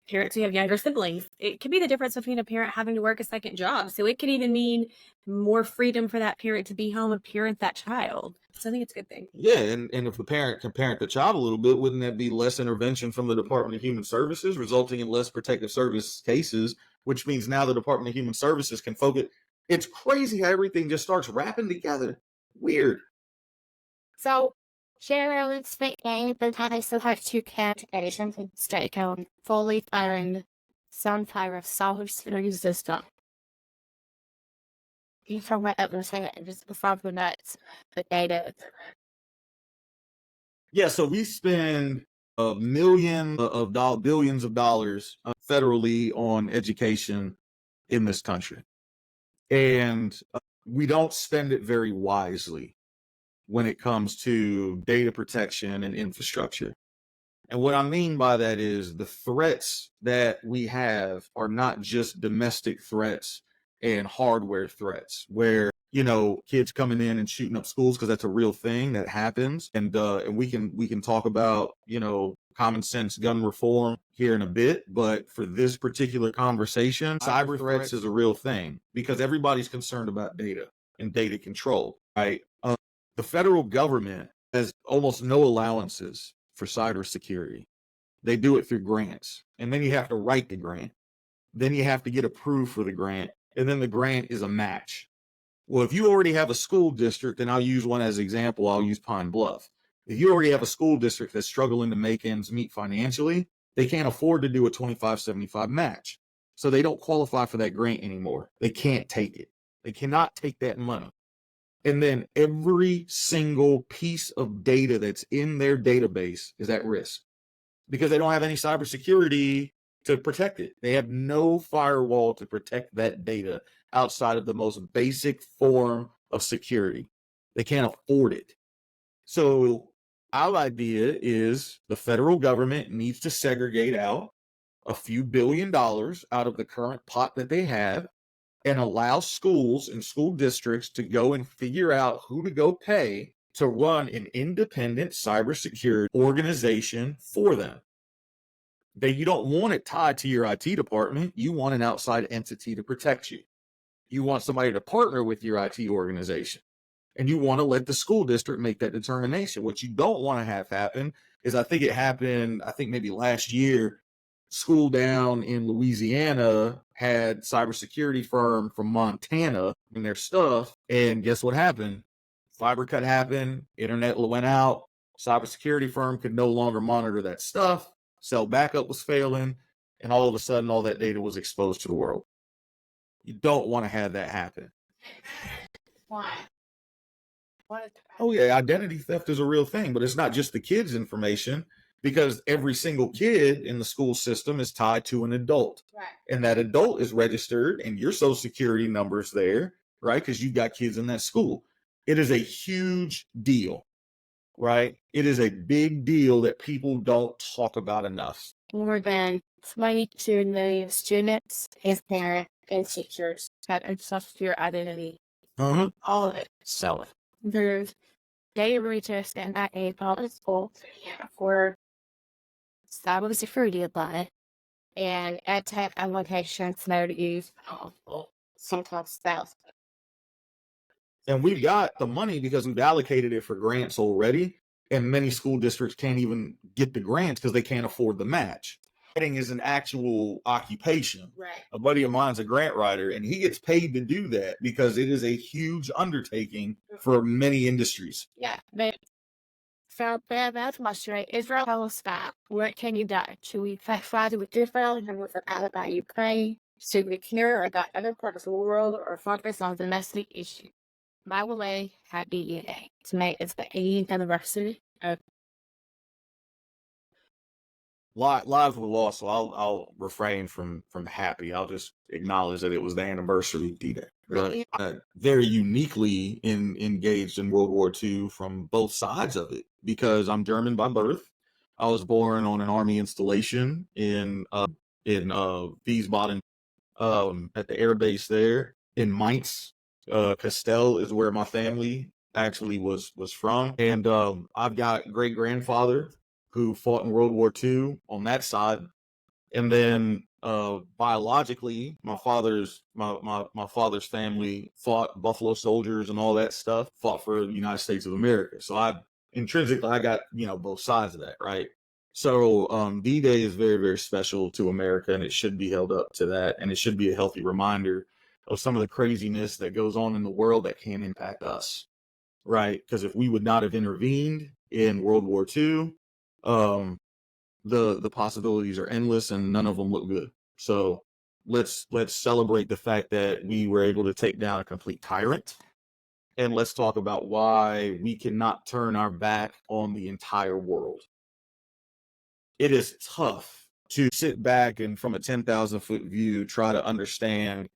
Speaker 2: parents who have younger siblings. It could be the difference between a parent having to work a second job. So it could even mean more freedom for that parent to be home and parent that child. So I think it's a good thing.
Speaker 1: Yeah, and if the parent can parent the child a little bit, wouldn't that be less intervention from the Department of Human Services, resulting in less protective service cases, which means now the Department of Human Services can focus. It's crazy how everything just starts wrapping together. Weird.
Speaker 3: So, generally speaking, the I still have two categories in state code: fully firing some type of solitary system. You from what I'm saying, just from the nuts, the data.
Speaker 1: Yeah, so we spend billions of dollars federally on education in this country. And we don't spend it very wisely when it comes to data protection and infrastructure. And what I mean by that is the threats that we have are not just domestic threats and hardware threats where, kids coming in and shooting up schools, because that's a real thing that happens. And we can talk about, common sense gun reform here in a bit. But for this particular conversation, cyber threats is a real thing because everybody's concerned about data and data control, right? The federal government has almost no allowances for cybersecurity. They do it through grants, and then you have to write the grant. Then you have to get approved for the grant, and then the grant is a match. Well, if you already have a school district, and I'll use one as an example, I'll use Pine Bluff. If you already have a school district that's struggling to make ends meet financially, they can't afford to do a 25-75 match. So they don't qualify for that grant anymore. They can't take it. They cannot take that money. And then every single piece of data that's in their database is at risk because they don't have any cybersecurity to protect it. They have no firewall to protect that data outside of the most basic form of security. They can't afford it. So our idea is the federal government needs to segregate out a few $1 billion out of the current pot that they have and allow schools and school districts to go and figure out who to go pay to run an independent cybersecurity organization for them. You don't want it tied to your IT department. You want an outside entity to protect you. You want somebody to partner with your IT organization. And you want to let the school district make that determination. What you don't want to have happen is, I think it happened, maybe last year, school down in Louisiana had cybersecurity firm from Montana in their stuff. And guess what happened? Fiber cut happened. Internet went out. Cybersecurity firm could no longer monitor that stuff. Cell backup was failing. And all of a sudden, all that data was exposed to the world. You don't want to have that happen.
Speaker 3: Why?
Speaker 1: Oh yeah, identity theft is a real thing, but it's not just the kids' information, because every single kid in the school system is tied to an adult.
Speaker 3: Right.
Speaker 1: And that adult is registered and your social security number is there, right? Because you've got kids in that school. It is a huge deal, right? It is a big deal that people don't talk about enough.
Speaker 3: More than 22 million students, his parents, and teachers had access to your identity.
Speaker 1: Uh-huh.
Speaker 3: All of it. So there's data breaches and at a public school for cybersecurity apply and attack applications that use sometimes thousands.
Speaker 1: And we've got the money because we've allocated it for grants already. And many school districts can't even get the grants because they can't afford the match. Writing is an actual occupation.
Speaker 3: Right.
Speaker 1: A buddy of mine's a grant writer, and he gets paid to do that because it is a huge undertaking for many industries.
Speaker 3: Yeah, but for that's much right. Israel Palestine. What can you do? Should we fight with Israel and with about Ukraine? Should we care about other parts of the world or focus on domestic issues? By the way, happy day. Tonight is the 80th anniversary of
Speaker 1: Lives were lost, so I'll refrain from happy. I'll just acknowledge that it was the anniversary D-Day. Right? Very uniquely engaged in World War II from both sides of it, because I'm German by birth. I was born on an army installation in Wiesbaden, at the air base there in Mainz. Castell is where my family actually was from, and I've got great grandfather who fought in World War II on that side. And then biologically, my father's family fought Buffalo Soldiers and all that stuff, fought for the United States of America. So I got, both sides of that, right? So D-Day is very, very special to America, and it should be held up to that. And it should be a healthy reminder of some of the craziness that goes on in the world that can impact us, right? Because if we would not have intervened in World War II, the possibilities are endless and none of them look good. So let's celebrate the fact that we were able to take down a complete tyrant, and let's talk about why we cannot turn our back on the entire world. It is tough to sit back and from a 10,000-foot view try to understand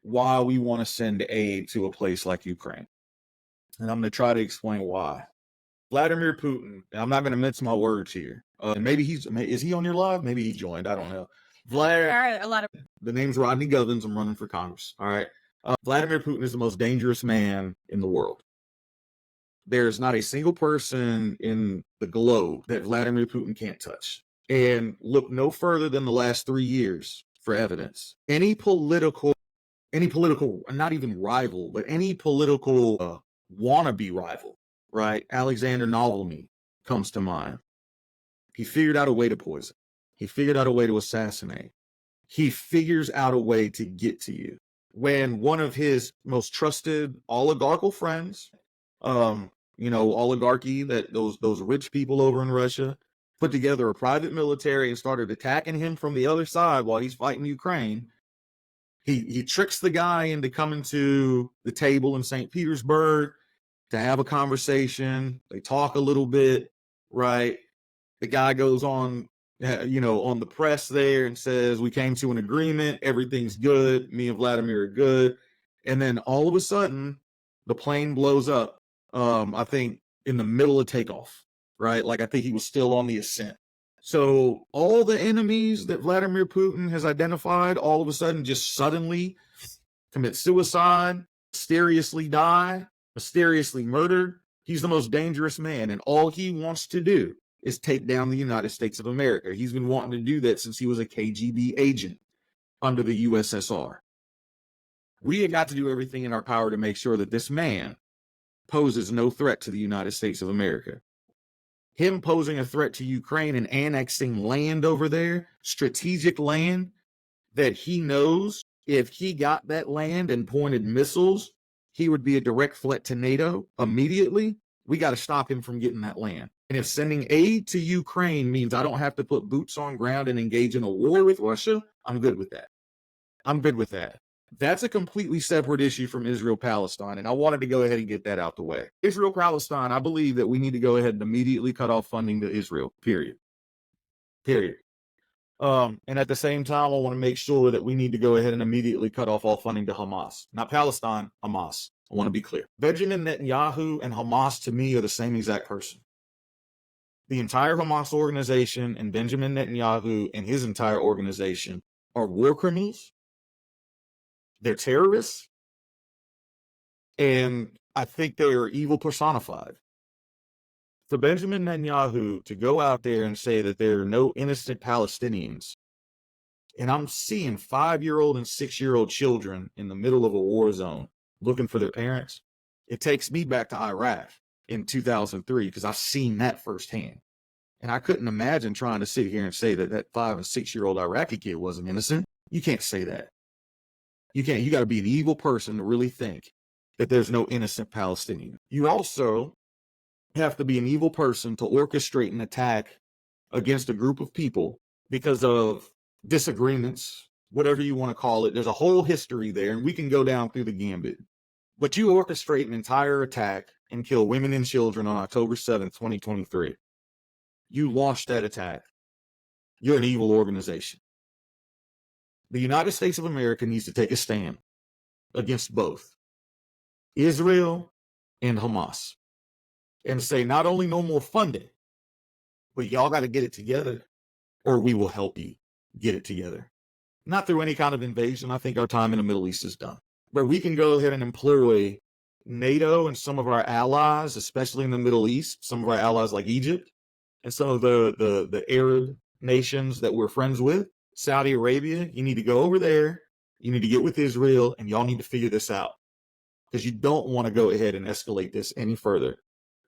Speaker 1: why we want to send aid to a place like Ukraine. And I'm going to try to explain why. Vladimir Putin, and I'm not going to mince my words here. And maybe is he on your live? Maybe he joined. I don't know. The name's Rodney Govens. I'm running for Congress. All right. Vladimir Putin is the most dangerous man in the world. There's not a single person in the globe that Vladimir Putin can't touch. And look no further than the last 3 years for evidence. Any political, not even rival, but any political wannabe rival, right? Alexander Navalny comes to mind. He figured out a way to poison. He figured out a way to assassinate. He figures out a way to get to you. When one of his most trusted oligarchical friends, oligarchy, that those rich people over in Russia, put together a private military and started attacking him from the other side while he's fighting Ukraine, He tricks the guy into coming to the table in St. Petersburg to have a conversation. They talk a little bit, right? The guy goes on, on the press there and says, we came to an agreement. Everything's good. Me and Vladimir are good. And then all of a sudden, the plane blows up, I think, in the middle of takeoff, right? Like, I think he was still on the ascent. So all the enemies that Vladimir Putin has identified all of a sudden just suddenly commit suicide, mysteriously die, mysteriously murdered. He's the most dangerous man, and all he wants to do is take down the United States of America. He's been wanting to do that since he was a KGB agent under the USSR. We have got to do everything in our power to make sure that this man poses no threat to the United States of America. Him posing a threat to Ukraine and annexing land over there, strategic land that he knows if he got that land and pointed missiles, he would be a direct threat to NATO immediately. We got to stop him from getting that land. And if sending aid to Ukraine means I don't have to put boots on ground and engage in a war with Russia, I'm good with that. I'm good with that. That's a completely separate issue from Israel-Palestine, and I wanted to go ahead and get that out the way. Israel-Palestine, I believe that we need to go ahead and immediately cut off funding to Israel, period. And at the same time, I want to make sure that we need to go ahead and immediately cut off all funding to Hamas. Not Palestine, Hamas. I want to be clear. Benjamin Netanyahu and Hamas, to me, are the same exact person. The entire Hamas organization and Benjamin Netanyahu and his entire organization are war criminals. They're terrorists, and I think they are evil personified. For Benjamin Netanyahu to go out there and say that there are no innocent Palestinians, and I'm seeing 5-year-old and 6-year-old children in the middle of a war zone looking for their parents, it takes me back to Iraq in 2003 because I've seen that firsthand. And I couldn't imagine trying to sit here and say that that 5 and 6-year-old Iraqi kid wasn't innocent. You can't say that. You can't. You got to be an evil person to really think that there's no innocent Palestinian. You also have to be an evil person to orchestrate an attack against a group of people because of disagreements, whatever you want to call it. There's a whole history there, and we can go down through the gambit. But you orchestrate an entire attack and kill women and children on October 7th, 2023. You launched that attack. You're an evil organization. The United States of America needs to take a stand against both Israel and Hamas and say not only no more funding, but y'all got to get it together or we will help you get it together. Not through any kind of invasion. I think our time in the Middle East is done. But we can go ahead and employ NATO and some of our allies, especially in the Middle East, some of our allies like Egypt and some of the Arab nations that we're friends with. Saudi Arabia, you need to go over there. You need to get with Israel, and y'all need to figure this out because you don't want to go ahead and escalate this any further.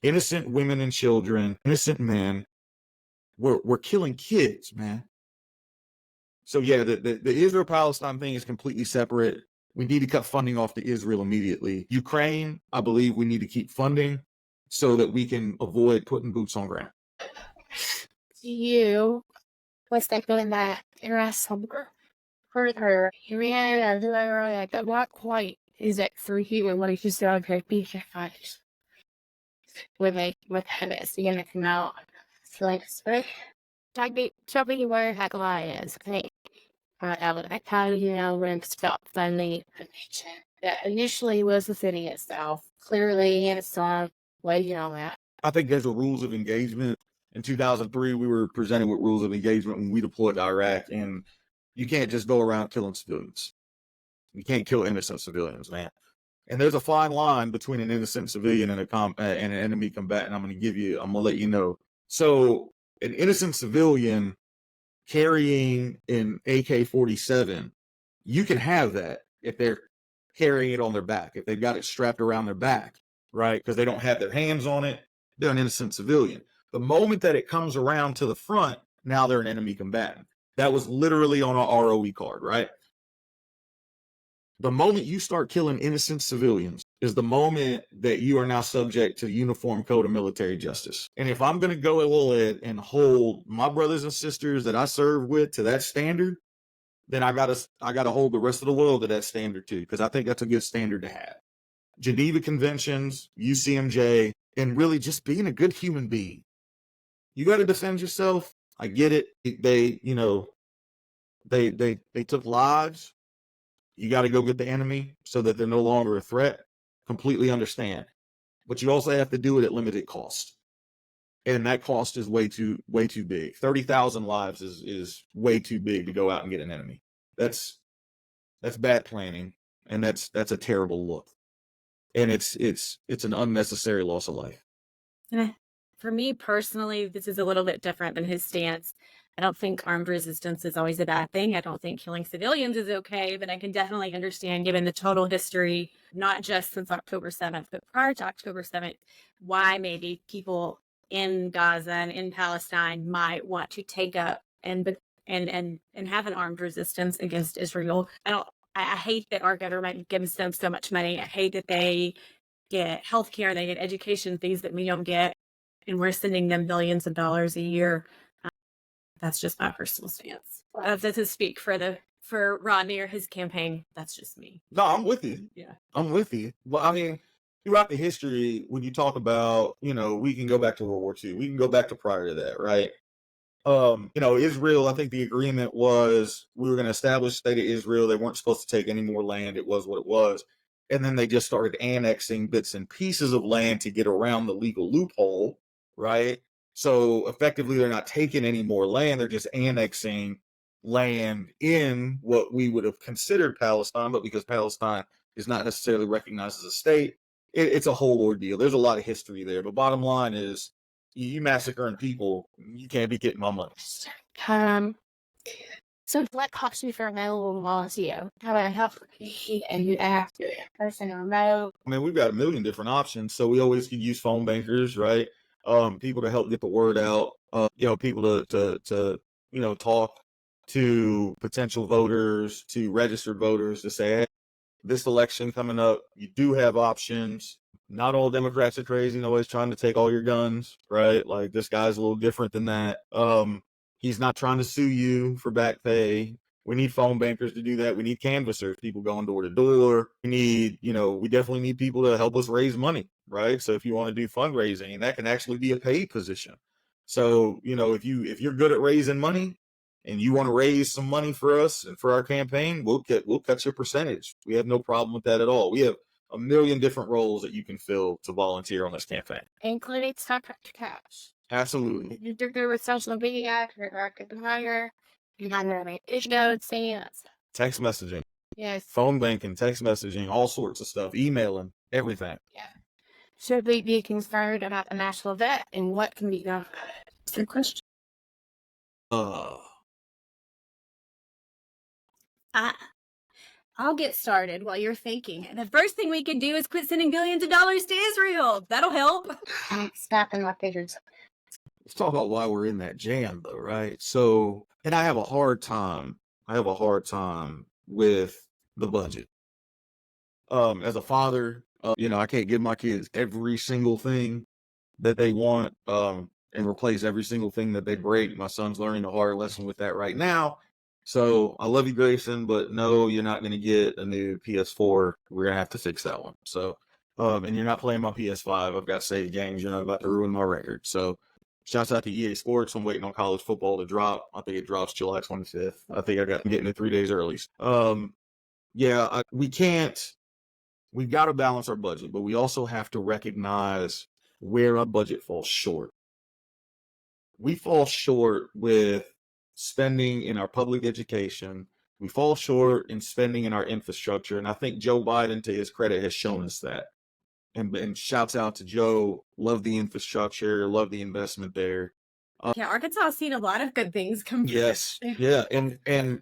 Speaker 1: Innocent women and children, innocent men, we're killing kids, man. So yeah, the Israel-Palestine thing is completely separate. We need to cut funding off to Israel immediately. Ukraine, I believe we need to keep funding so that we can avoid putting boots on ground.
Speaker 3: You was thinking that era somewhere further. Yeah, but not quite. Is it for human what you said okay, be fight with habits the end come out. So like something where heckle is okay. I kind of when stop finally that initially was the city itself. Clearly it's way that.
Speaker 1: I think there's a rules of engagement. In 2003, we were presented with rules of engagement when we deployed to Iraq, and you can't just go around killing civilians. You can't kill innocent civilians, man. And there's a fine line between an innocent civilian and an enemy combatant. I'm going to let you know. So an innocent civilian carrying an AK-47, you can have that if they're carrying it on their back, if they've got it strapped around their back, right? Because they don't have their hands on it. They're an innocent civilian. The moment that it comes around to the front, now they're an enemy combatant. That was literally on an ROE card, right? The moment you start killing innocent civilians is the moment that you are now subject to the Uniform Code of Military Justice. And if I'm going to go ahead and hold my brothers and sisters that I serve with to that standard, then I gotta hold the rest of the world to that standard too, because I think that's a good standard to have. Geneva Conventions, UCMJ, and really just being a good human being. You got to defend yourself. I get it. They, you know, they took lives. You got to go get the enemy so that they're no longer a threat. Completely understand. But you also have to do it at limited cost. And that cost is way too big. 30,000 lives is way too big to go out and get an enemy. That's bad planning, and that's a terrible look. And it's an unnecessary loss of life.
Speaker 2: And for me personally, this is a little bit different than his stance. I don't think armed resistance is always a bad thing. I don't think killing civilians is okay, but I can definitely understand, given the total history, not just since October 7th, but prior to October 7th, why maybe people in Gaza and in Palestine might want to take up and have an armed resistance against Israel. I hate that our government gives them so much money. I hate that they get healthcare, they get education, things that we don't get, and we're sending them billions of dollars a year. That's just my personal stance. That doesn't speak for Rodney or his campaign. That's just me.
Speaker 1: No, I'm with you.
Speaker 2: Yeah.
Speaker 1: I'm with you. Well, I mean, throughout the history, when you talk about, you know, we can go back to World War II, we can go back to prior to that, right? You know, Israel, I think the agreement was we were going to establish the state of Israel. They weren't supposed to take any more land. It was what it was. And then they just started annexing bits and pieces of land to get around the legal loophole, right? So effectively, they're not taking any more land. They're just annexing land in what we would have considered Palestine, but because Palestine is not necessarily recognized as a state, it's a whole ordeal. There's a lot of history there. But bottom line is, you massacring people, you can't be getting my money.
Speaker 3: So what costs you for available laws you? How about help and you ask person or remote?
Speaker 1: I mean, we've got a million different options, so we always can use phone bankers, right? People to help get the word out. You know, people to you know, talk to potential voters, to registered voters, to say, hey, this election coming up, you do have options. Not all Democrats are crazy and always trying to take all your guns, right? Like, this guy's a little different than that. He's not trying to sue you for back pay. We need phone bankers to do that. We need canvassers, people going door to door. We need, you know, we definitely need people to help us raise money, right? So if you want to do fundraising, that can actually be a paid position. So, you know, if you're good at raising money and you want to raise some money for us and for our campaign, we'll cut your percentage. We have no problem with that at all. We have a million different roles that you can fill to volunteer on this campaign,
Speaker 3: Including contract cash.
Speaker 1: Absolutely.
Speaker 3: You do good with social media, you're good to hire, you have no issue, yes.
Speaker 1: Text messaging,
Speaker 3: Yes.
Speaker 1: phone banking, text messaging, all sorts of stuff, emailing, everything.
Speaker 3: Yeah. Should we be concerned about the national debt and what can be done? That's the question.
Speaker 2: I'll get started while you're thinking. The first thing we can do is quit sending billions of dollars to Israel. That'll help.
Speaker 3: Snapping my fingers.
Speaker 1: Let's talk about why we're in that jam, though, right? So, and I have a hard time with the budget. As a father, you know, I can't give my kids every single thing that they want, and replace every single thing that they break. My son's learning a hard lesson with that right now. So I love you, Grayson, but no, you're not going to get a new PS4. We're going to have to fix that one. So, and you're not playing my PS5. I've got saved games. You're not about to ruin my record. So, shouts out to EA Sports. I'm waiting on college football to drop. I think it drops July 25th. I think I'm getting it 3 days early. Yeah, we've got to balance our budget, but we also have to recognize where our budget falls short. We fall short with spending in our public education. We fall short in spending in our infrastructure. And I think Joe Biden, to his credit, has shown us that. And shouts out to Joe. Love the infrastructure. Love the investment there.
Speaker 2: Yeah, Arkansas has seen a lot of good things come.
Speaker 1: Yes. Yeah. And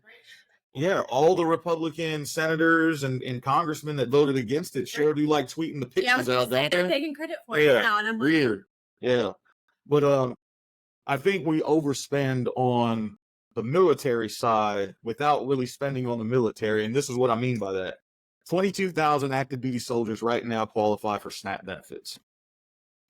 Speaker 1: yeah, all the Republican senators and congressmen that voted against it sure do like tweeting the pictures out there.
Speaker 2: They're taking credit for it now. And I'm
Speaker 1: weird. Yeah. But I think we overspend on the military side without really spending on the military. And this is what I mean by that. 22,000 active duty soldiers right now qualify for SNAP benefits.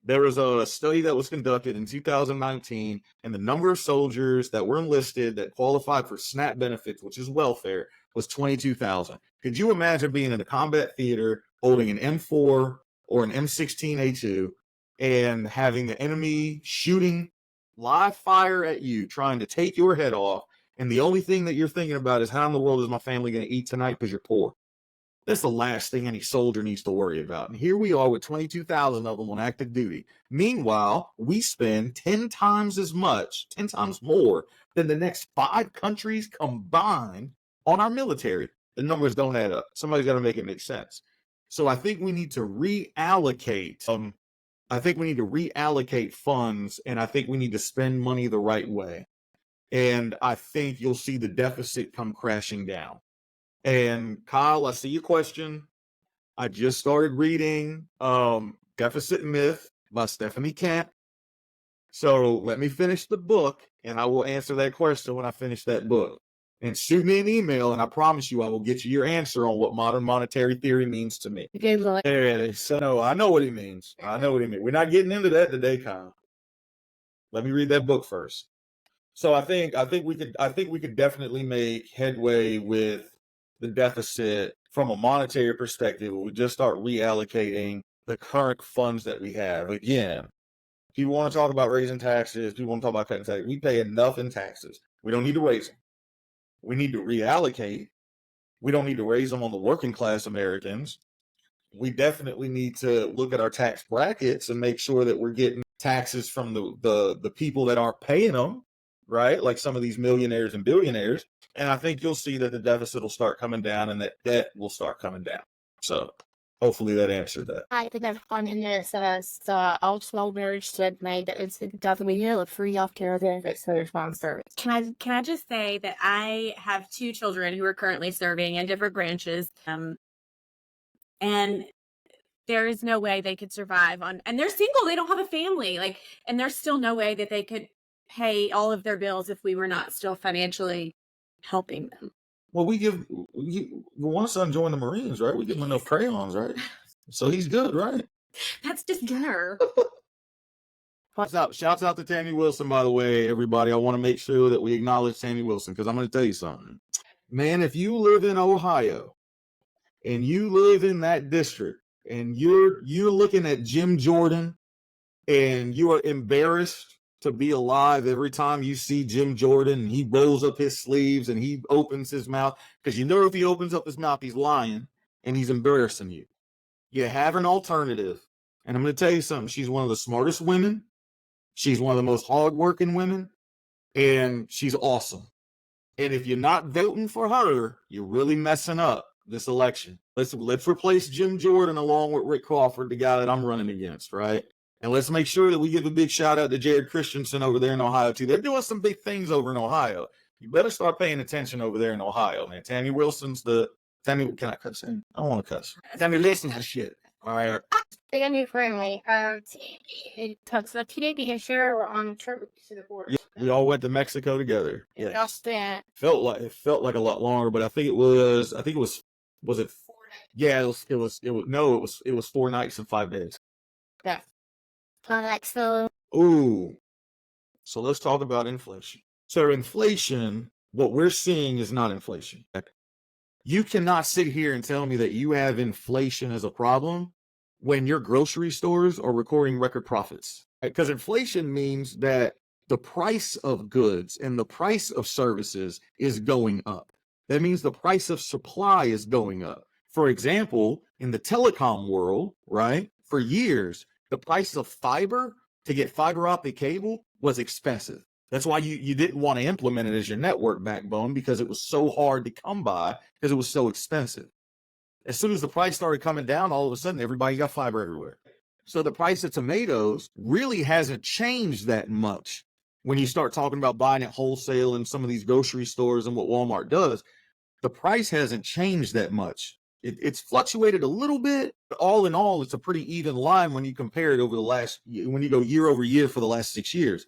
Speaker 1: There was a study that was conducted in 2019, and the number of soldiers that were enlisted that qualified for SNAP benefits, which is welfare, was 22,000. Could you imagine being in a combat theater holding an M4 or an M16A2 and having the enemy shooting live fire at you, trying to take your head off, and the only thing that you're thinking about is how in the world is my family going to eat tonight because you're poor? That's the last thing any soldier needs to worry about. And here we are with 22,000 of them on active duty. Meanwhile, we spend 10 times as much, 10 times more than the next 5 countries combined on our military. The numbers don't add up. Somebody's got to make it make sense. So I think we need to reallocate. I think we need to reallocate funds, and I think we need to spend money the right way. And I think you'll see the deficit come crashing down. And Kyle, I see your question. I just started reading Deficit Myth by Stephanie Camp. So let me finish the book, and I will answer that question when I finish that book. And shoot me an email, and I promise you I will get you your answer on what modern monetary theory means to me.
Speaker 3: Good luck.
Speaker 1: There it is. So no, I know what he means. I know what he means. We're not getting into that today, Kyle. Let me read that book first. So I think we could definitely make headway with the deficit from a monetary perspective. We just start reallocating the current funds that we have. Again, if you want to talk about raising taxes, if you want to talk about cutting taxes, we pay enough in taxes. We don't need to raise them. We need to reallocate. We don't need to raise them on the working class Americans. We definitely need to look at our tax brackets and make sure that we're getting taxes from the people that aren't paying them, right? Like some of these millionaires and billionaires. And I think you'll see that the deficit will start coming down and that debt will start coming down. So hopefully that answered that.
Speaker 3: I think that's fun in this also very said made that it's definitely here a free healthcare benefits for response service.
Speaker 2: Can I just say that I have 2 children who are currently serving in different branches, and there is no way they could survive on, and they're single, they don't have a family, like, and there's still no way that they could pay all of their bills if we were not still financially helping them.
Speaker 1: Well, one son joined the Marines, right? We give him enough crayons, right? So he's good, right?
Speaker 2: That's just dinner.
Speaker 1: Shouts out to Tammy Wilson, by the way, everybody. I want to make sure that we acknowledge Tammy Wilson because I'm going to tell you something. Man, if you live in Ohio and you live in that district and you're looking at Jim Jordan and you are embarrassed to be alive every time you see Jim Jordan and he rolls up his sleeves and he opens his mouth, because you know if he opens up his mouth, he's lying and he's embarrassing you. You have an alternative. And I'm going to tell you something. She's one of the smartest women. She's one of the most hardworking women. And she's awesome. And if you're not voting for her, you're really messing up this election. Let's replace Jim Jordan along with Rick Crawford, the guy that I'm running against, right? And let's make sure that we give a big shout out to Jared Christensen over there in Ohio, too. They're doing some big things over in Ohio. You better start paying attention over there in Ohio, man. Tammy Wilson's Tammy, can I cuss in? I don't want to cuss. Tammy, listen to shit. All right.
Speaker 3: Family friendly. It talks about teenage share or on trip to the border.
Speaker 1: Yeah, we all went to Mexico together. Yeah.
Speaker 3: Just that.
Speaker 1: It felt like a lot longer, but I think it was it 4 days? Yeah, it was 4 nights and 5 days.
Speaker 3: Yeah. So
Speaker 1: Ooh. So let's talk about inflation. So inflation, what we're seeing is not inflation. You cannot sit here and tell me that you have inflation as a problem when your grocery stores are recording record profits. Because inflation means that the price of goods and the price of services is going up. That means the price of supply is going up. For example, in the telecom world, right, for years, the price of fiber to get fiber optic cable was expensive. That's why you didn't want to implement it as your network backbone, because it was so hard to come by because it was so expensive. As soon as the price started coming down, all of a sudden, everybody got fiber everywhere. So the price of tomatoes really hasn't changed that much when you start talking about buying at wholesale in some of these grocery stores and what Walmart does. The price hasn't changed that much. It's fluctuated a little bit, but all in all, it's a pretty even line when you compare it over when you go year over year for the last 6 years.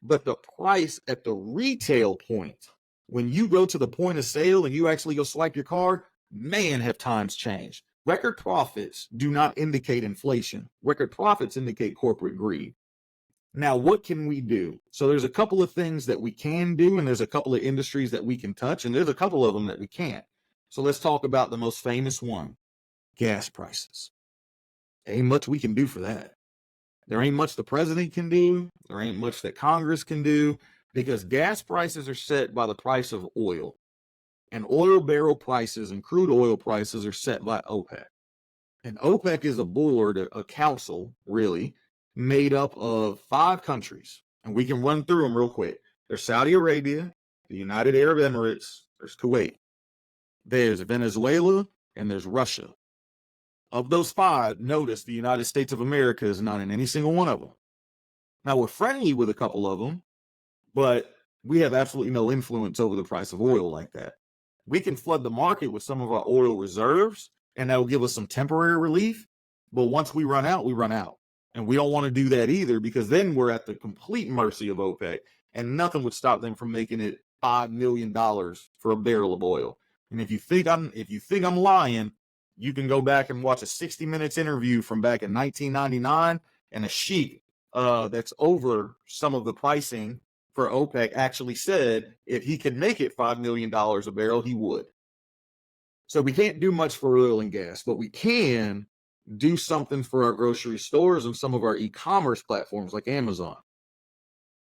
Speaker 1: But the price at the retail point, when you go to the point of sale and you actually go swipe your card, man, have times changed. Record profits do not indicate inflation. Record profits indicate corporate greed. Now, what can we do? So there's a couple of things that we can do, and there's a couple of industries that we can touch, and there's a couple of them that we can't. So let's talk about the most famous one, gas prices. Ain't much we can do for that. There ain't much the president can do. There ain't much that Congress can do, because gas prices are set by the price of oil. And oil barrel prices and crude oil prices are set by OPEC. And OPEC is a board, a council, really, made up of 5 countries. And we can run through them real quick. There's Saudi Arabia, the United Arab Emirates, there's Kuwait, there's Venezuela, and there's Russia. Of those 5, notice the United States of America is not in any single one of them. Now, we're friendly with a couple of them, but we have absolutely no influence over the price of oil like that. We can flood the market with some of our oil reserves, and that will give us some temporary relief. But once we run out, we run out. And we don't want to do that either, because then we're at the complete mercy of OPEC, and nothing would stop them from making it $5 million for a barrel of oil. And if you think I'm lying, you can go back and watch a 60 Minutes interview from back in 1999, and a sheik that's over some of the pricing for OPEC actually said if he could make it $5 million a barrel, he would. So we can't do much for oil and gas, but we can do something for our grocery stores and some of our e-commerce platforms like Amazon.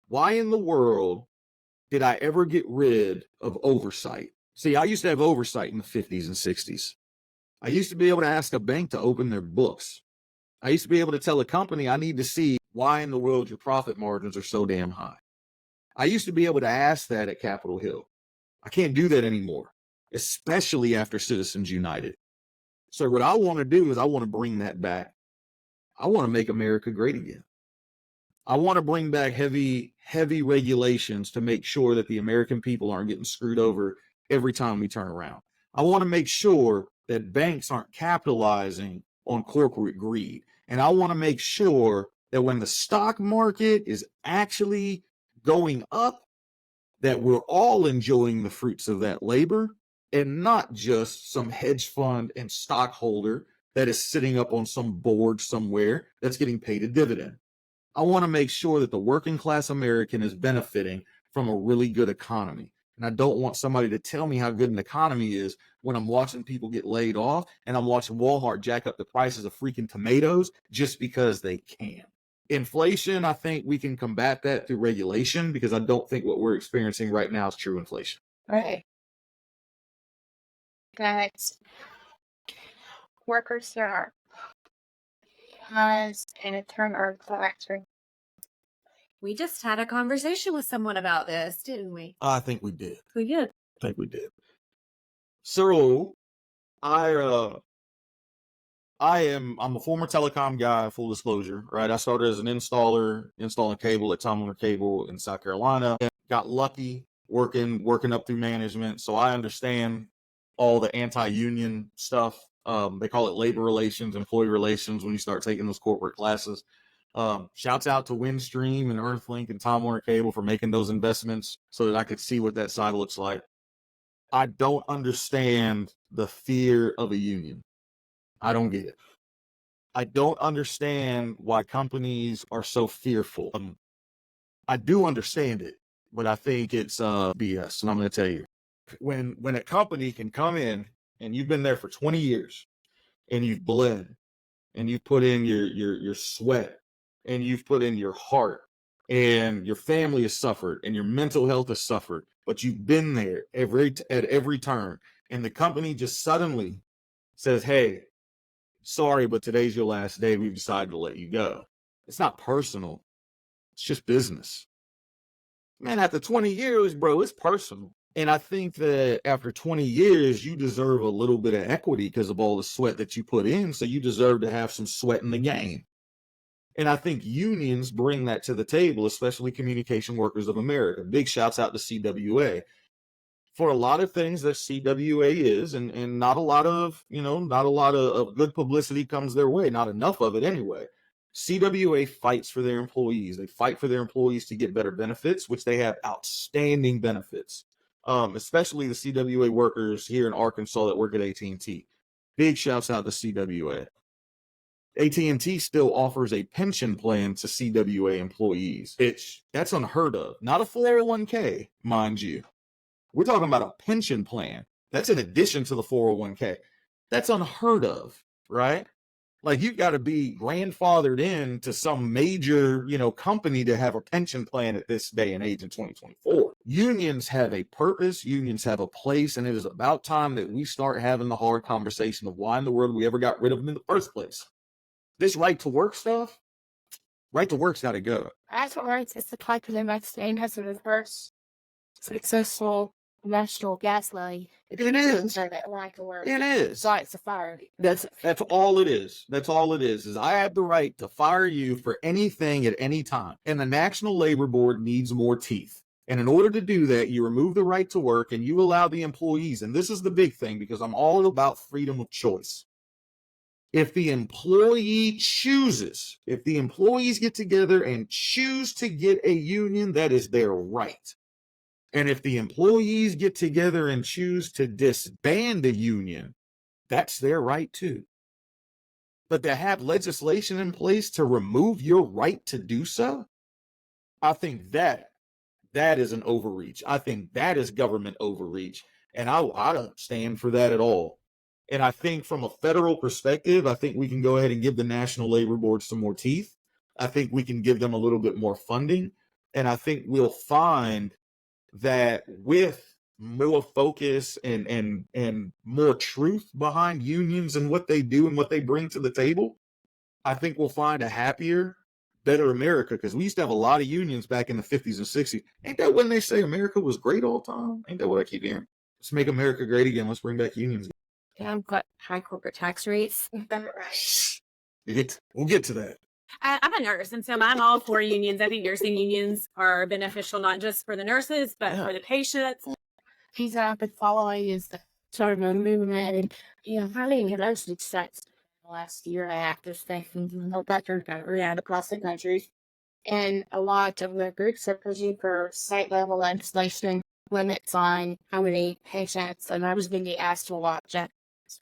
Speaker 1: Why in the world did I ever get rid of oversight? See, I used to have oversight in the 50s and 60s. I used to be able to ask a bank to open their books. I used to be able to tell a company, I need to see why in the world your profit margins are so damn high. I used to be able to ask that at Capitol Hill. I can't do that anymore, especially after Citizens United. So what I want to do is I want to bring that back. I want to make America great again. I want to bring back heavy regulations to make sure that the American people aren't getting screwed over every time we turn around. I want to make sure that banks aren't capitalizing on corporate greed. And I want to make sure that when the stock market is actually going up, that we're all enjoying the fruits of that labor, and not just some hedge fund and stockholder that is sitting up on some board somewhere that's getting paid a dividend. I want to make sure that the working class American is benefiting from a really good economy. And I don't want somebody to tell me how good an economy is when I'm watching people get laid off and I'm watching Walmart jack up the prices of freaking tomatoes just because they can. Inflation, I think we can combat that through regulation, because I don't think what we're experiencing right now is true inflation.
Speaker 3: Right. That workers are has an internal or factory.
Speaker 2: We just had a conversation with someone about this, didn't we?
Speaker 1: I think we did.
Speaker 2: We did.
Speaker 1: I think we did. So I'm a former telecom guy, full disclosure, right? I started as an installer, installing cable at Tom Warner Cable in South Carolina. Got lucky working up through management. So I understand all the anti-union stuff. They call it labor relations, employee relations when you start taking those corporate classes. Shouts out to Windstream and Earthlink and Tom Warner Cable for making those investments so that I could see what that side looks like. I don't understand the fear of a union. I don't get it. I don't understand why companies are so fearful. I do understand it, but I think it's BS. And I'm going to tell you, when a company can come in and you've been there for 20 years and you've bled and you've put in your sweat and you've put in your heart and your family has suffered and your mental health has suffered, but you've been there at every turn, and the company just suddenly says, hey, sorry, but today's your last day. We've decided to let you go. It's not personal. It's just business. Man, after 20 years, bro, it's personal. And I think that after 20 years, you deserve a little bit of equity because of all the sweat that you put in. So you deserve to have some sweat in the game. And I think unions bring that to the table, especially Communication Workers of America. Big shouts out to CWA. For a lot of things that CWA is, and not a lot of good publicity comes their way, not enough of it anyway. CWA fights for their employees. They fight for their employees to get better benefits, which they have outstanding benefits, especially the CWA workers here in Arkansas that work at AT&T. Big shouts out to CWA. AT&T still offers a pension plan to CWA employees. That's unheard of. Not a 401k, mind you. We're talking about a pension plan. That's in addition to the 401k. That's unheard of, right? Like, you got to be grandfathered in to some major, company to have a pension plan at this day and age in 2024. Unions have a purpose. Unions have a place. And it is about time that we start having the hard conversation of why in the world we ever got rid of them in the first place. This right to work stuff, right to work's got to go.
Speaker 3: That's what rights is the type of investing has been the first successful national gas line.
Speaker 1: It is.
Speaker 3: Right to work.
Speaker 1: It is.
Speaker 3: Besides the fire.
Speaker 1: That's all it is. That's all it is I have the right to fire you for anything at any time. And the National Labor Board needs more teeth. And in order to do that, you remove the right to work and you allow the employees. And this is the big thing, because I'm all about freedom of choice. If the employee chooses, if the employees get together and choose to get a union, that is their right. And if the employees get together and choose to disband a union, that's their right too. But to have legislation in place to remove your right to do so, I think that is an overreach. I think that is government overreach. And I don't stand for that at all. And I think from a federal perspective, I think we can go ahead and give the National Labor Board some more teeth. I think we can give them a little bit more funding. And I think we'll find that with more focus and more truth behind unions and what they do and what they bring to the table, I think we'll find a happier, better America. Because we used to have a lot of unions back in the 50s and 60s. Ain't that when they say America was great all the time? Ain't that what I keep hearing? Let's make America great again. Let's bring back unions.
Speaker 2: I've got high corporate tax rates.
Speaker 1: We'll get to that.
Speaker 2: I'm a nurse, and so I'm all for unions. I think nursing unions are beneficial, not just for the nurses, but for the patients.
Speaker 3: He's been following is the sort of movement, and having university sites the last year and a half, this thing around across the country. And a lot of the groups are pushing for state level legislation limits on how many patients, and I was being asked to watch it.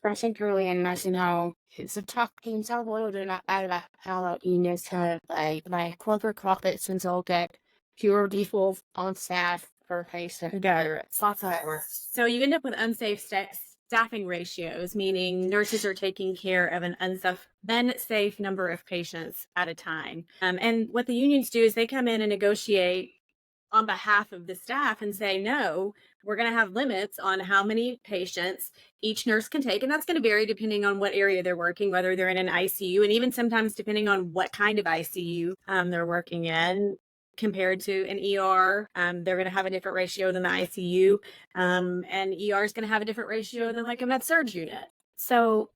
Speaker 3: Particularly in nursing home, it's a tough game. So little do not about how unions have like corporate profits and so get fewer people on staff per patient. It's not that works.
Speaker 2: So you end up with unsafe staffing ratios, meaning nurses are taking care of an unsafe number of patients at a time. And what the unions do is they come in and negotiate on behalf of the staff and say, no, we're going to have limits on how many patients each nurse can take. And that's going to vary depending on what area they're working, whether they're in an ICU, and even sometimes depending on what kind of ICU they're working in compared to an ER. They're going to have a different ratio than the ICU. And ER is going to have a different ratio than like a med-surg unit. So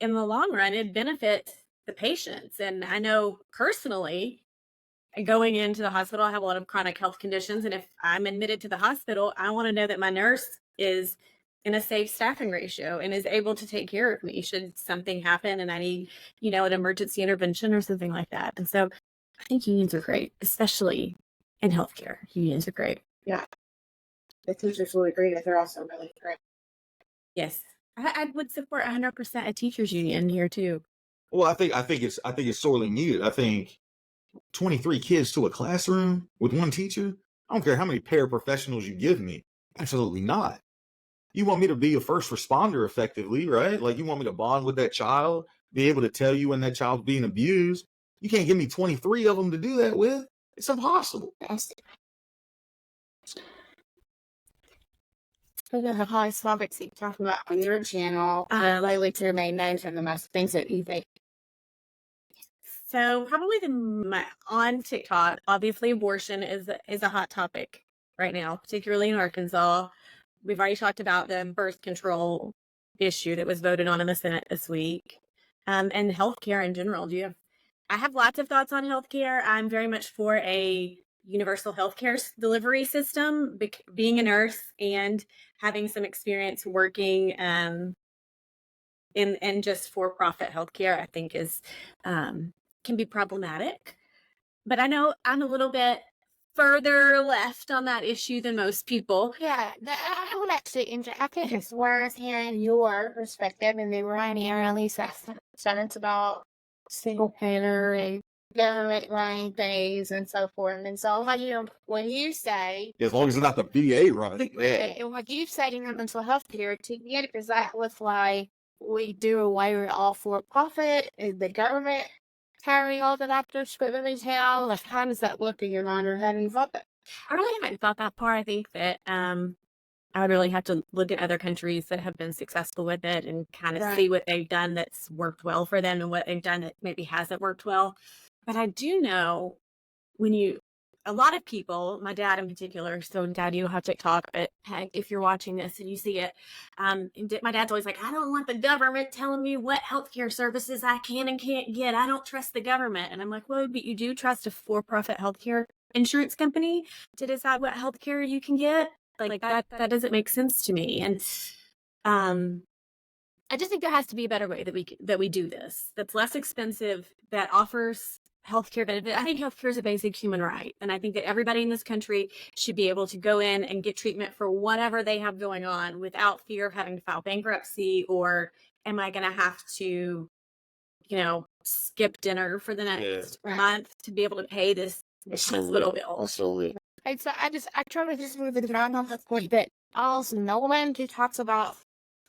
Speaker 2: in the long run, it benefits the patients. And I know personally, going into the hospital, I have a lot of chronic health conditions. And if I'm admitted to the hospital, I want to know that my nurse is in a safe staffing ratio and is able to take care of me should something happen and I need, an emergency intervention or something like that. And so I think unions are great, especially in healthcare. Unions are great.
Speaker 3: Yeah. The teachers will agree that they're also really great.
Speaker 2: Yes. I would support 100% a teachers union here too.
Speaker 1: Well, I think it's sorely needed. I think 23 kids to a classroom with one teacher, I don't care how many paraprofessionals you give me. Absolutely not. You want me to be a first responder effectively, right? Like, you want me to bond with that child, be able to tell you when that child's being abused. You can't give me 23 of them to do that with. It's impossible.
Speaker 3: Hi, topics you talk about on your channel, likely to remain names and the most things that you think.
Speaker 2: So probably on TikTok, obviously abortion is a hot topic right now, particularly in Arkansas. We've already talked about the birth control issue that was voted on in the Senate this week, and healthcare in general. I have lots of thoughts on healthcare. I'm very much for a universal healthcare delivery system. Being a nurse and having some experience working in just for-profit healthcare, I think is can be problematic. But I know I'm a little bit further left on that issue than most people.
Speaker 3: Yeah, I would actually interject as far as hearing your perspective and then Rodney or at least that sentence about single payer and government running things and so forth. And so, when you say,
Speaker 1: As long as it's not the VA running.
Speaker 3: and what you say in mental health care, to get it, because that was why we do away with all for profit and the government carrying all the doctors for the town. Like, how does that look in your mind, or have you thought that?
Speaker 2: I really haven't thought that far. I think that I would really have to look at other countries that have been successful with it and kind of see what they've done that's worked well for them and what they've done that maybe hasn't worked well. But I do know a lot of people, my dad in particular, so Dad, you don't have TikTok, but if you're watching this and you see it, my dad's always like, I don't want the government telling me what healthcare services I can and can't get. I don't trust the government. And I'm like, well, but you do trust a for-profit healthcare insurance company to decide what healthcare you can get? Like that doesn't make sense to me. And I just think there has to be a better way that we do this, that's less expensive, that offers healthcare benefit. I think healthcare is a basic human right. And I think that everybody in this country should be able to go in and get treatment for whatever they have going on without fear of having to file bankruptcy, or am I going to have to, skip dinner for the next month to be able to pay this little bill.
Speaker 1: Absolutely.
Speaker 3: And so I try to just move it around on the point that also no one who talks about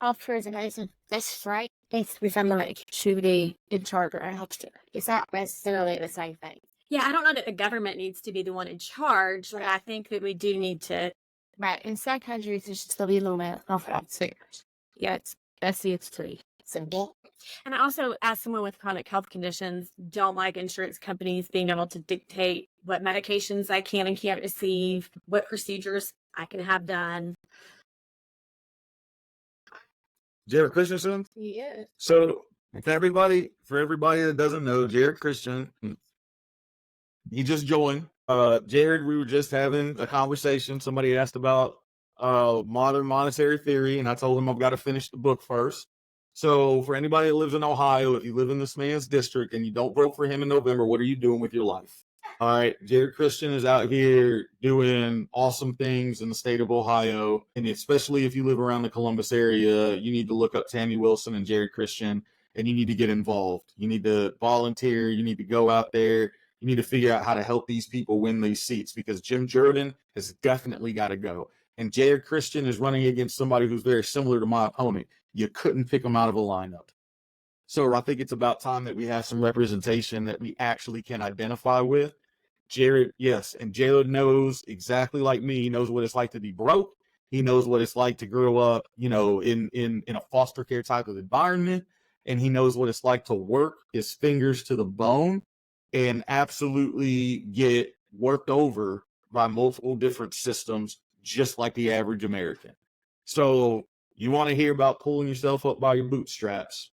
Speaker 3: healthcare as amazing. That's right. It's with somebody should be in charge of healthcare. It's not necessarily the same thing.
Speaker 2: Yeah, I don't know that the government needs to be the one in charge, but I think that we do need to.
Speaker 3: Right. In some countries, there's just a little bit of healthcare. Yeah, it's pretty simple.
Speaker 2: And I also, as someone with chronic health conditions, don't like insurance companies being able to dictate what medications I can and can't receive, what procedures I can have done.
Speaker 1: Jared Christensen?
Speaker 3: Yeah.
Speaker 1: So, for everybody that doesn't know, Jared Christian, he just joined. Jared, we were just having a conversation. Somebody asked about modern monetary theory, and I told him I've got to finish the book first. So for anybody that lives in Ohio, if you live in this man's district and you don't vote for him in November, what are you doing with your life? All right, Jared Christian is out here doing awesome things in the state of Ohio. And especially if you live around the Columbus area, you need to look up Tammy Wilson and Jared Christian, and you need to get involved. You need to volunteer. You need to go out there. You need to figure out how to help these people win these seats, because Jim Jordan has definitely got to go. And Jared Christian is running against somebody who's very similar to my opponent. You couldn't pick him out of a lineup. So I think it's about time that we have some representation that we actually can identify with. Jared, yes, and Jared knows exactly like me. He knows what it's like to be broke. He knows what it's like to grow up, in a foster care type of environment. And he knows what it's like to work his fingers to the bone and absolutely get worked over by multiple different systems, just like the average American. So you want to hear about pulling yourself up by your bootstraps?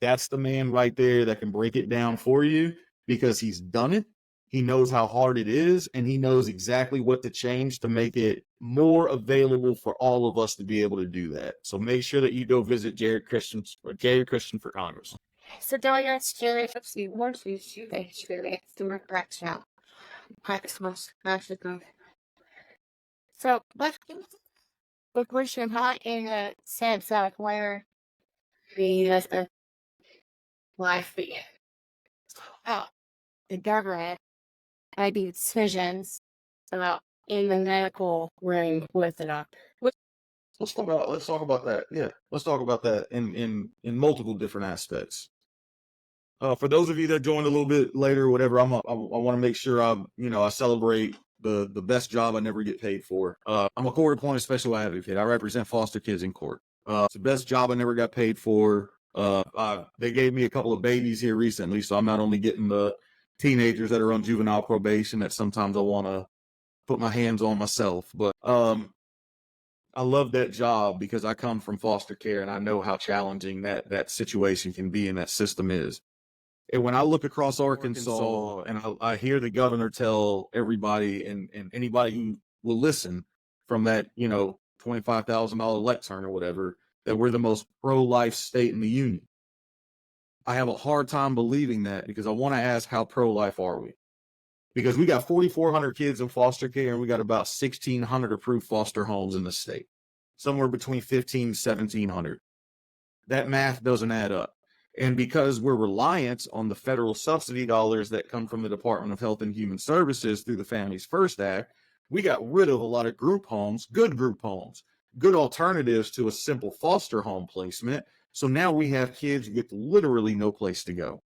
Speaker 1: That's the man right there that can break it down for you, because he's done it. He knows how hard it is, and he knows exactly what to change to make it more available for all of us to be able to do that. So make sure that you go visit Jared Christian for Congress.
Speaker 3: So don't you scary see once you shoot a scary to my cracks out. Practice most go. So let's the question hot in a sense of where the life be. Oh, the government maybe decisions about in the medical room with the doctor.
Speaker 1: Let's talk about that. Yeah, let's talk about that in multiple different aspects. For those of you that joined a little bit later, whatever, I want to make sure I celebrate the best job I never get paid for. I'm a court-appointed special advocate. I represent foster kids in court. It's the best job I never got paid for. They gave me a couple of babies here recently, so I'm not only getting the teenagers that are on juvenile probation that sometimes I want to put my hands on myself, but I love that job because I come from foster care and I know how challenging that situation can be and that system is. And when I look across Arkansas and I hear the governor tell everybody and anybody who will listen from that, $25,000 lectern or whatever, that we're the most pro-life state in the union, I have a hard time believing that, because I want to ask, how pro-life are we? because we got 4,400 kids in foster care and we got about 1,600 approved foster homes in the state, somewhere between 15 and 1,700. That math doesn't add up. And because we're reliant on the federal subsidy dollars that come from the Department of Health and Human Services through the Families First Act, we got rid of a lot of group homes, good alternatives to a simple foster home placement. So now we have kids with literally no place to go.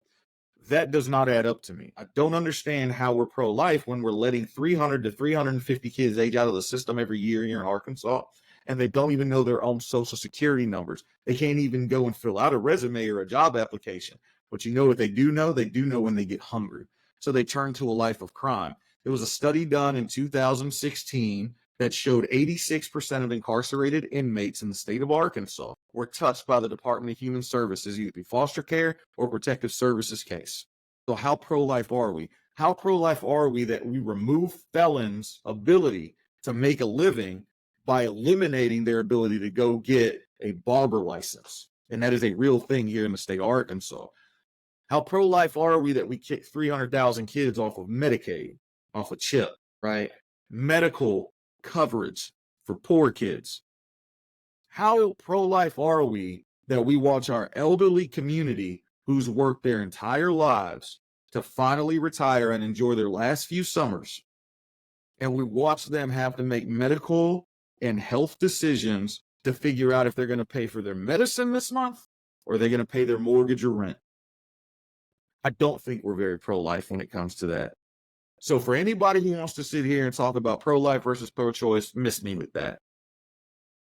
Speaker 1: That does not add up to me. I don't understand how we're pro-life when we're letting 300 to 350 kids age out of the system every year here in Arkansas, and they don't even know their own social security numbers. They can't even go and fill out a resume or a job application. But you know what they do know? They do know when they get hungry. So they turn to a life of crime. There was a study done in 2016 that showed 86% of incarcerated inmates in the state of Arkansas were touched by the Department of Human Services, either through foster care or protective services case. So how pro-life are we? How pro-life are we that we remove felons' ability to make a living by eliminating their ability to go get a barber license? And that is a real thing here in the state of Arkansas. How pro-life are we that we kick 300,000 kids off of Medicaid, off of CHIP, right? Medical coverage for poor kids. How pro-life are we that we watch our elderly community who's worked their entire lives to finally retire and enjoy their last few summers, and we watch them have to make medical and health decisions to figure out if they're going to pay for their medicine this month or they're going to pay their mortgage or rent? I don't think we're very pro-life when it comes to that. So for anybody who wants to sit here and talk about pro-life versus pro-choice, miss me with that.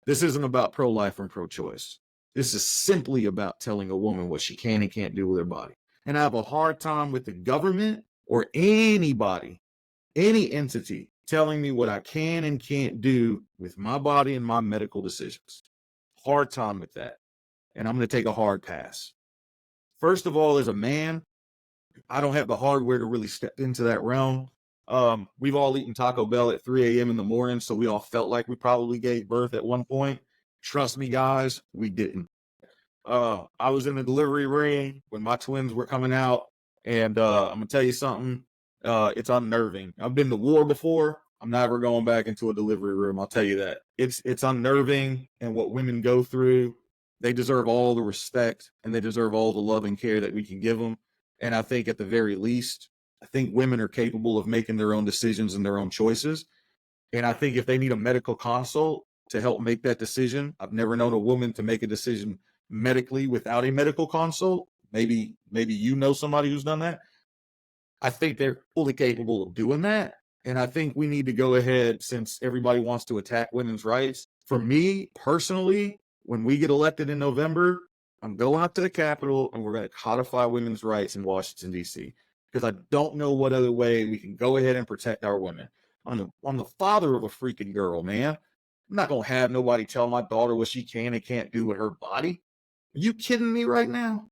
Speaker 1: This isn't about pro-life and pro-choice. This is simply about telling a woman what she can and can't do with her body. And I have a hard time with the government or anybody, any entity, telling me what I can and can't do with my body and my medical decisions. Hard time with that. And I'm going to take a hard pass. First of all, as a man, I don't have the hardware to really step into that realm. We've all eaten Taco Bell at 3 a.m. in the morning, so we all felt like we probably gave birth at one point. Trust me, guys, we didn't. I was in the delivery ring when my twins were coming out, and I'm gonna tell you something. It's unnerving. I've been to war before. I'm never going back into a delivery room. I'll tell you that. It's unnerving, and what women go through, they deserve all the respect and they deserve all the love and care that we can give them. And I think at the very least, I think women are capable of making their own decisions and their own choices. And I think if they need a medical consult to help make that decision, I've never known a woman to make a decision medically without a medical consult. Maybe you know somebody who's done that. I think they're fully capable of doing that. And I think we need to go ahead, since everybody wants to attack women's rights. For me personally, when we get elected in November, I'm going out to the Capitol and we're going to codify women's rights in Washington, D.C. Because I don't know what other way we can go ahead and protect our women. I'm the father of a freaking girl, man. I'm not going to have nobody tell my daughter what she can and can't do with her body. Are you kidding me right now?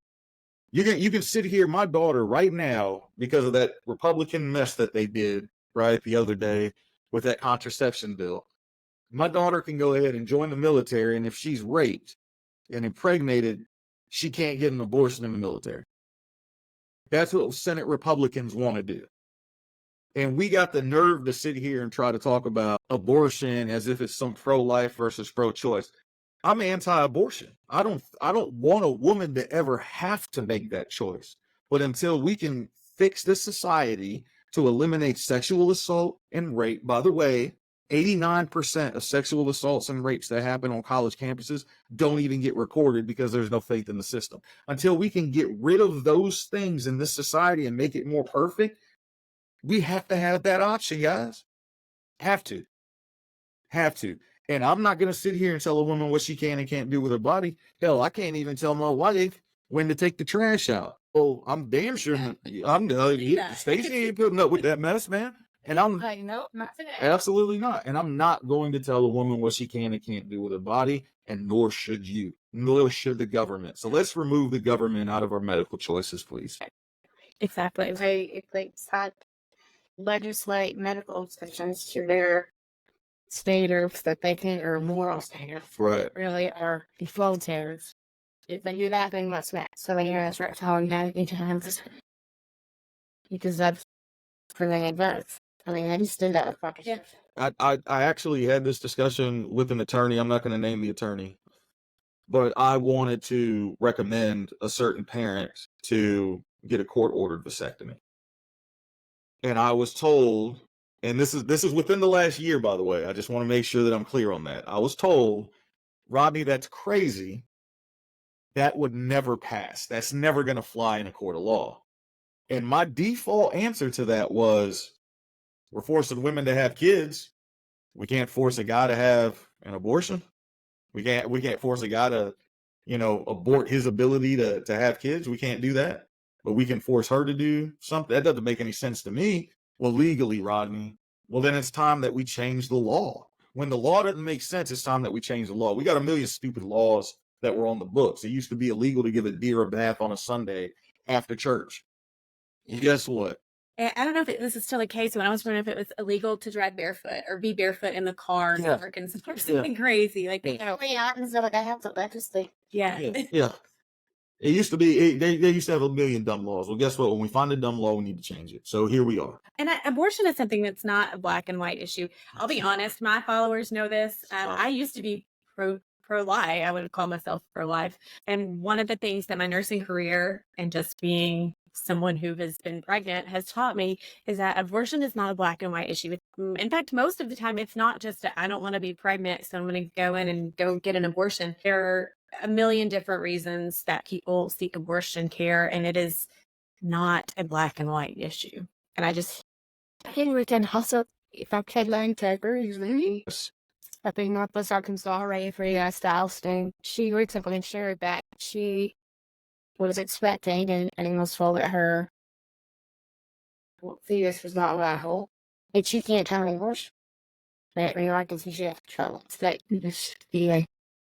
Speaker 1: You can sit here, my daughter right now, because of that Republican mess that they did, right, the other day with that contraception bill. My daughter can go ahead and join the military, and if she's raped and impregnated, she can't get an abortion in the military. That's what Senate Republicans want to do. And we got the nerve to sit here and try to talk about abortion as if it's some pro-life versus pro-choice. I'm anti-abortion. I don't want a woman to ever have to make that choice. But until we can fix this society to eliminate sexual assault and rape, by the way, 89% of sexual assaults and rapes that happen on college campuses don't even get recorded because there's no faith in the system. Until we can get rid of those things in this society and make it more perfect, we have to have that option, guys. Have to. And I'm not going to sit here and tell a woman what she can and can't do with her body. Hell, I can't even tell my wife when to take the trash out. Oh, I'm damn sure Stacey ain't putting up with that mess, man. And I'm
Speaker 3: like, nope, not today.
Speaker 1: Absolutely not. And I'm not going to tell a woman what she can and can't do with her body, and nor should you, nor should the government. So let's remove the government out of our medical choices, please.
Speaker 2: Exactly.
Speaker 3: If they decide to legislate medical exceptions to their standards that they think are moral standards,
Speaker 1: Right.
Speaker 3: really are default standards. If they do that, they must match. So they hear us right telling that each time. Because that's for the birth. I mean, I just did that.
Speaker 2: Yeah.
Speaker 1: I actually had this discussion with an attorney. I'm not going to name the attorney, but I wanted to recommend a certain parent to get a court-ordered vasectomy. And I was told, and this is within the last year, by the way. I just want to make sure that I'm clear on that. I was told, Rodney, that's crazy. That would never pass. That's never going to fly in a court of law. And my default answer to that was, we're forcing women to have kids. We can't force a guy to have an abortion. We can't force a guy to, abort his ability to have kids. We can't do that. But we can force her to do something. That doesn't make any sense to me. Well, legally, Rodney, well, then it's time that we change the law. When the law doesn't make sense, it's time that we change the law. We got a million stupid laws that were on the books. It used to be illegal to give a deer a bath on a Sunday after church. And guess what?
Speaker 2: I don't know if this is still the case. When I was wondering if it was illegal to drive barefoot or be barefoot in the car in Arkansas or something crazy like that.
Speaker 3: I have to legislate.
Speaker 2: Yeah.
Speaker 1: Yeah. It used to be, they used to have a million dumb laws. Well, guess what? When we find a dumb law, we need to change it. So here we are.
Speaker 2: And abortion is something that's not a black and white issue. I'll be honest, my followers know this. I used to be pro-life. I would call myself pro-life. And one of the things that my nursing career and just being someone who has been pregnant has taught me is that abortion is not a black and white issue. In fact, most of the time, it's not just I don't want to be pregnant, so I'm going to go in and go get an abortion. There are a million different reasons that people seek abortion care, and it is not a black and white issue. And I
Speaker 3: think we can also, if I could learn to agree, I think Northwest Arkansas ready for your styles thing. She recently shared that she was expecting and it was told that her fetus was not viable. And she can't tell me worse. That realizes she has trouble. It's like this.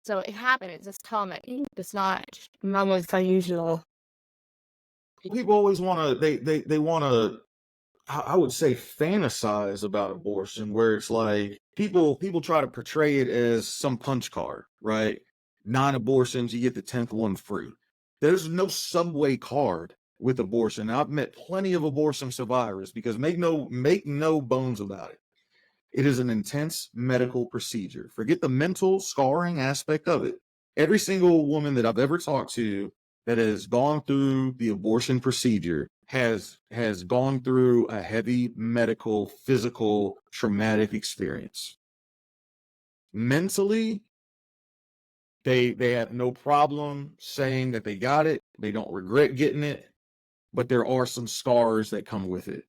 Speaker 3: So it happens. It's common. It's not almost unusual.
Speaker 1: People always want to, they want to, I would say, fantasize about abortion, where it's like people try to portray it as some punch card, right? 9 abortions, you get the 10th one free. There's no Subway card with abortion. Now, I've met plenty of abortion survivors, because make no bones about it. It is an intense medical procedure. Forget the mental scarring aspect of it. Every single woman that I've ever talked to that has gone through the abortion procedure has gone through a heavy medical, physical, traumatic experience. Mentally, they have no problem saying that they got it. They don't regret getting it, but there are some scars that come with it.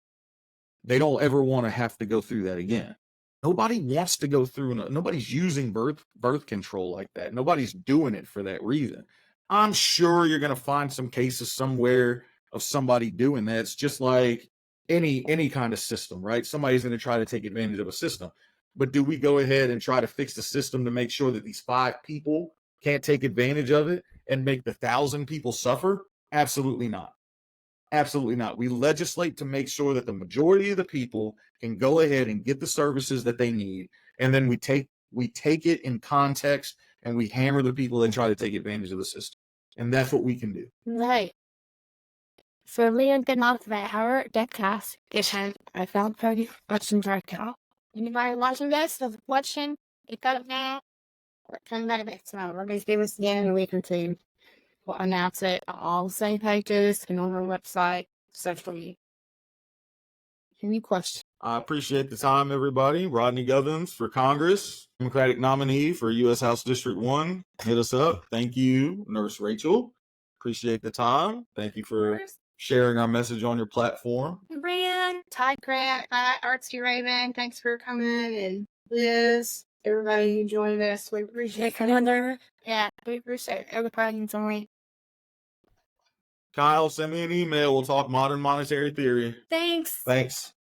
Speaker 1: They don't ever want to have to go through that again. Nobody wants to go through, nobody's using birth control like that. Nobody's doing it for that reason. I'm sure you're going to find some cases somewhere of somebody doing that. It's just like any kind of system, right? Somebody's going to try to take advantage of a system. But do we go ahead and try to fix the system to make sure that these 5 people can't take advantage of it and make the 1,000 people suffer? Absolutely not. Absolutely not. We legislate to make sure that the majority of the people can go ahead and get the services that they need. And then we take it in context and we hammer the people that try to take advantage of the system. And that's what we can do.
Speaker 3: Right. For me and the month that our deckcast is I found pretty much in now. Anybody watching this is watching, it got now. Or turn that a bit slow. We're going to give us the end of the week or two. We'll announce it on all the same pages and on our website, essentially. Any questions?
Speaker 1: I appreciate the time, everybody. Rodney Govens for Congress, Democratic nominee for U.S. House District 1. Hit us up. Thank you, Nurse Rachel. Appreciate the time. Thank you for sharing our message on your platform.
Speaker 2: Brand.
Speaker 3: Ty Grant, Artsy Raven, thanks for coming. And Liz, everybody who joined us. We appreciate it. Yeah, we appreciate everybody joining.
Speaker 1: Kyle, send me an email. We'll talk modern monetary theory.
Speaker 2: Thanks.
Speaker 1: Thanks.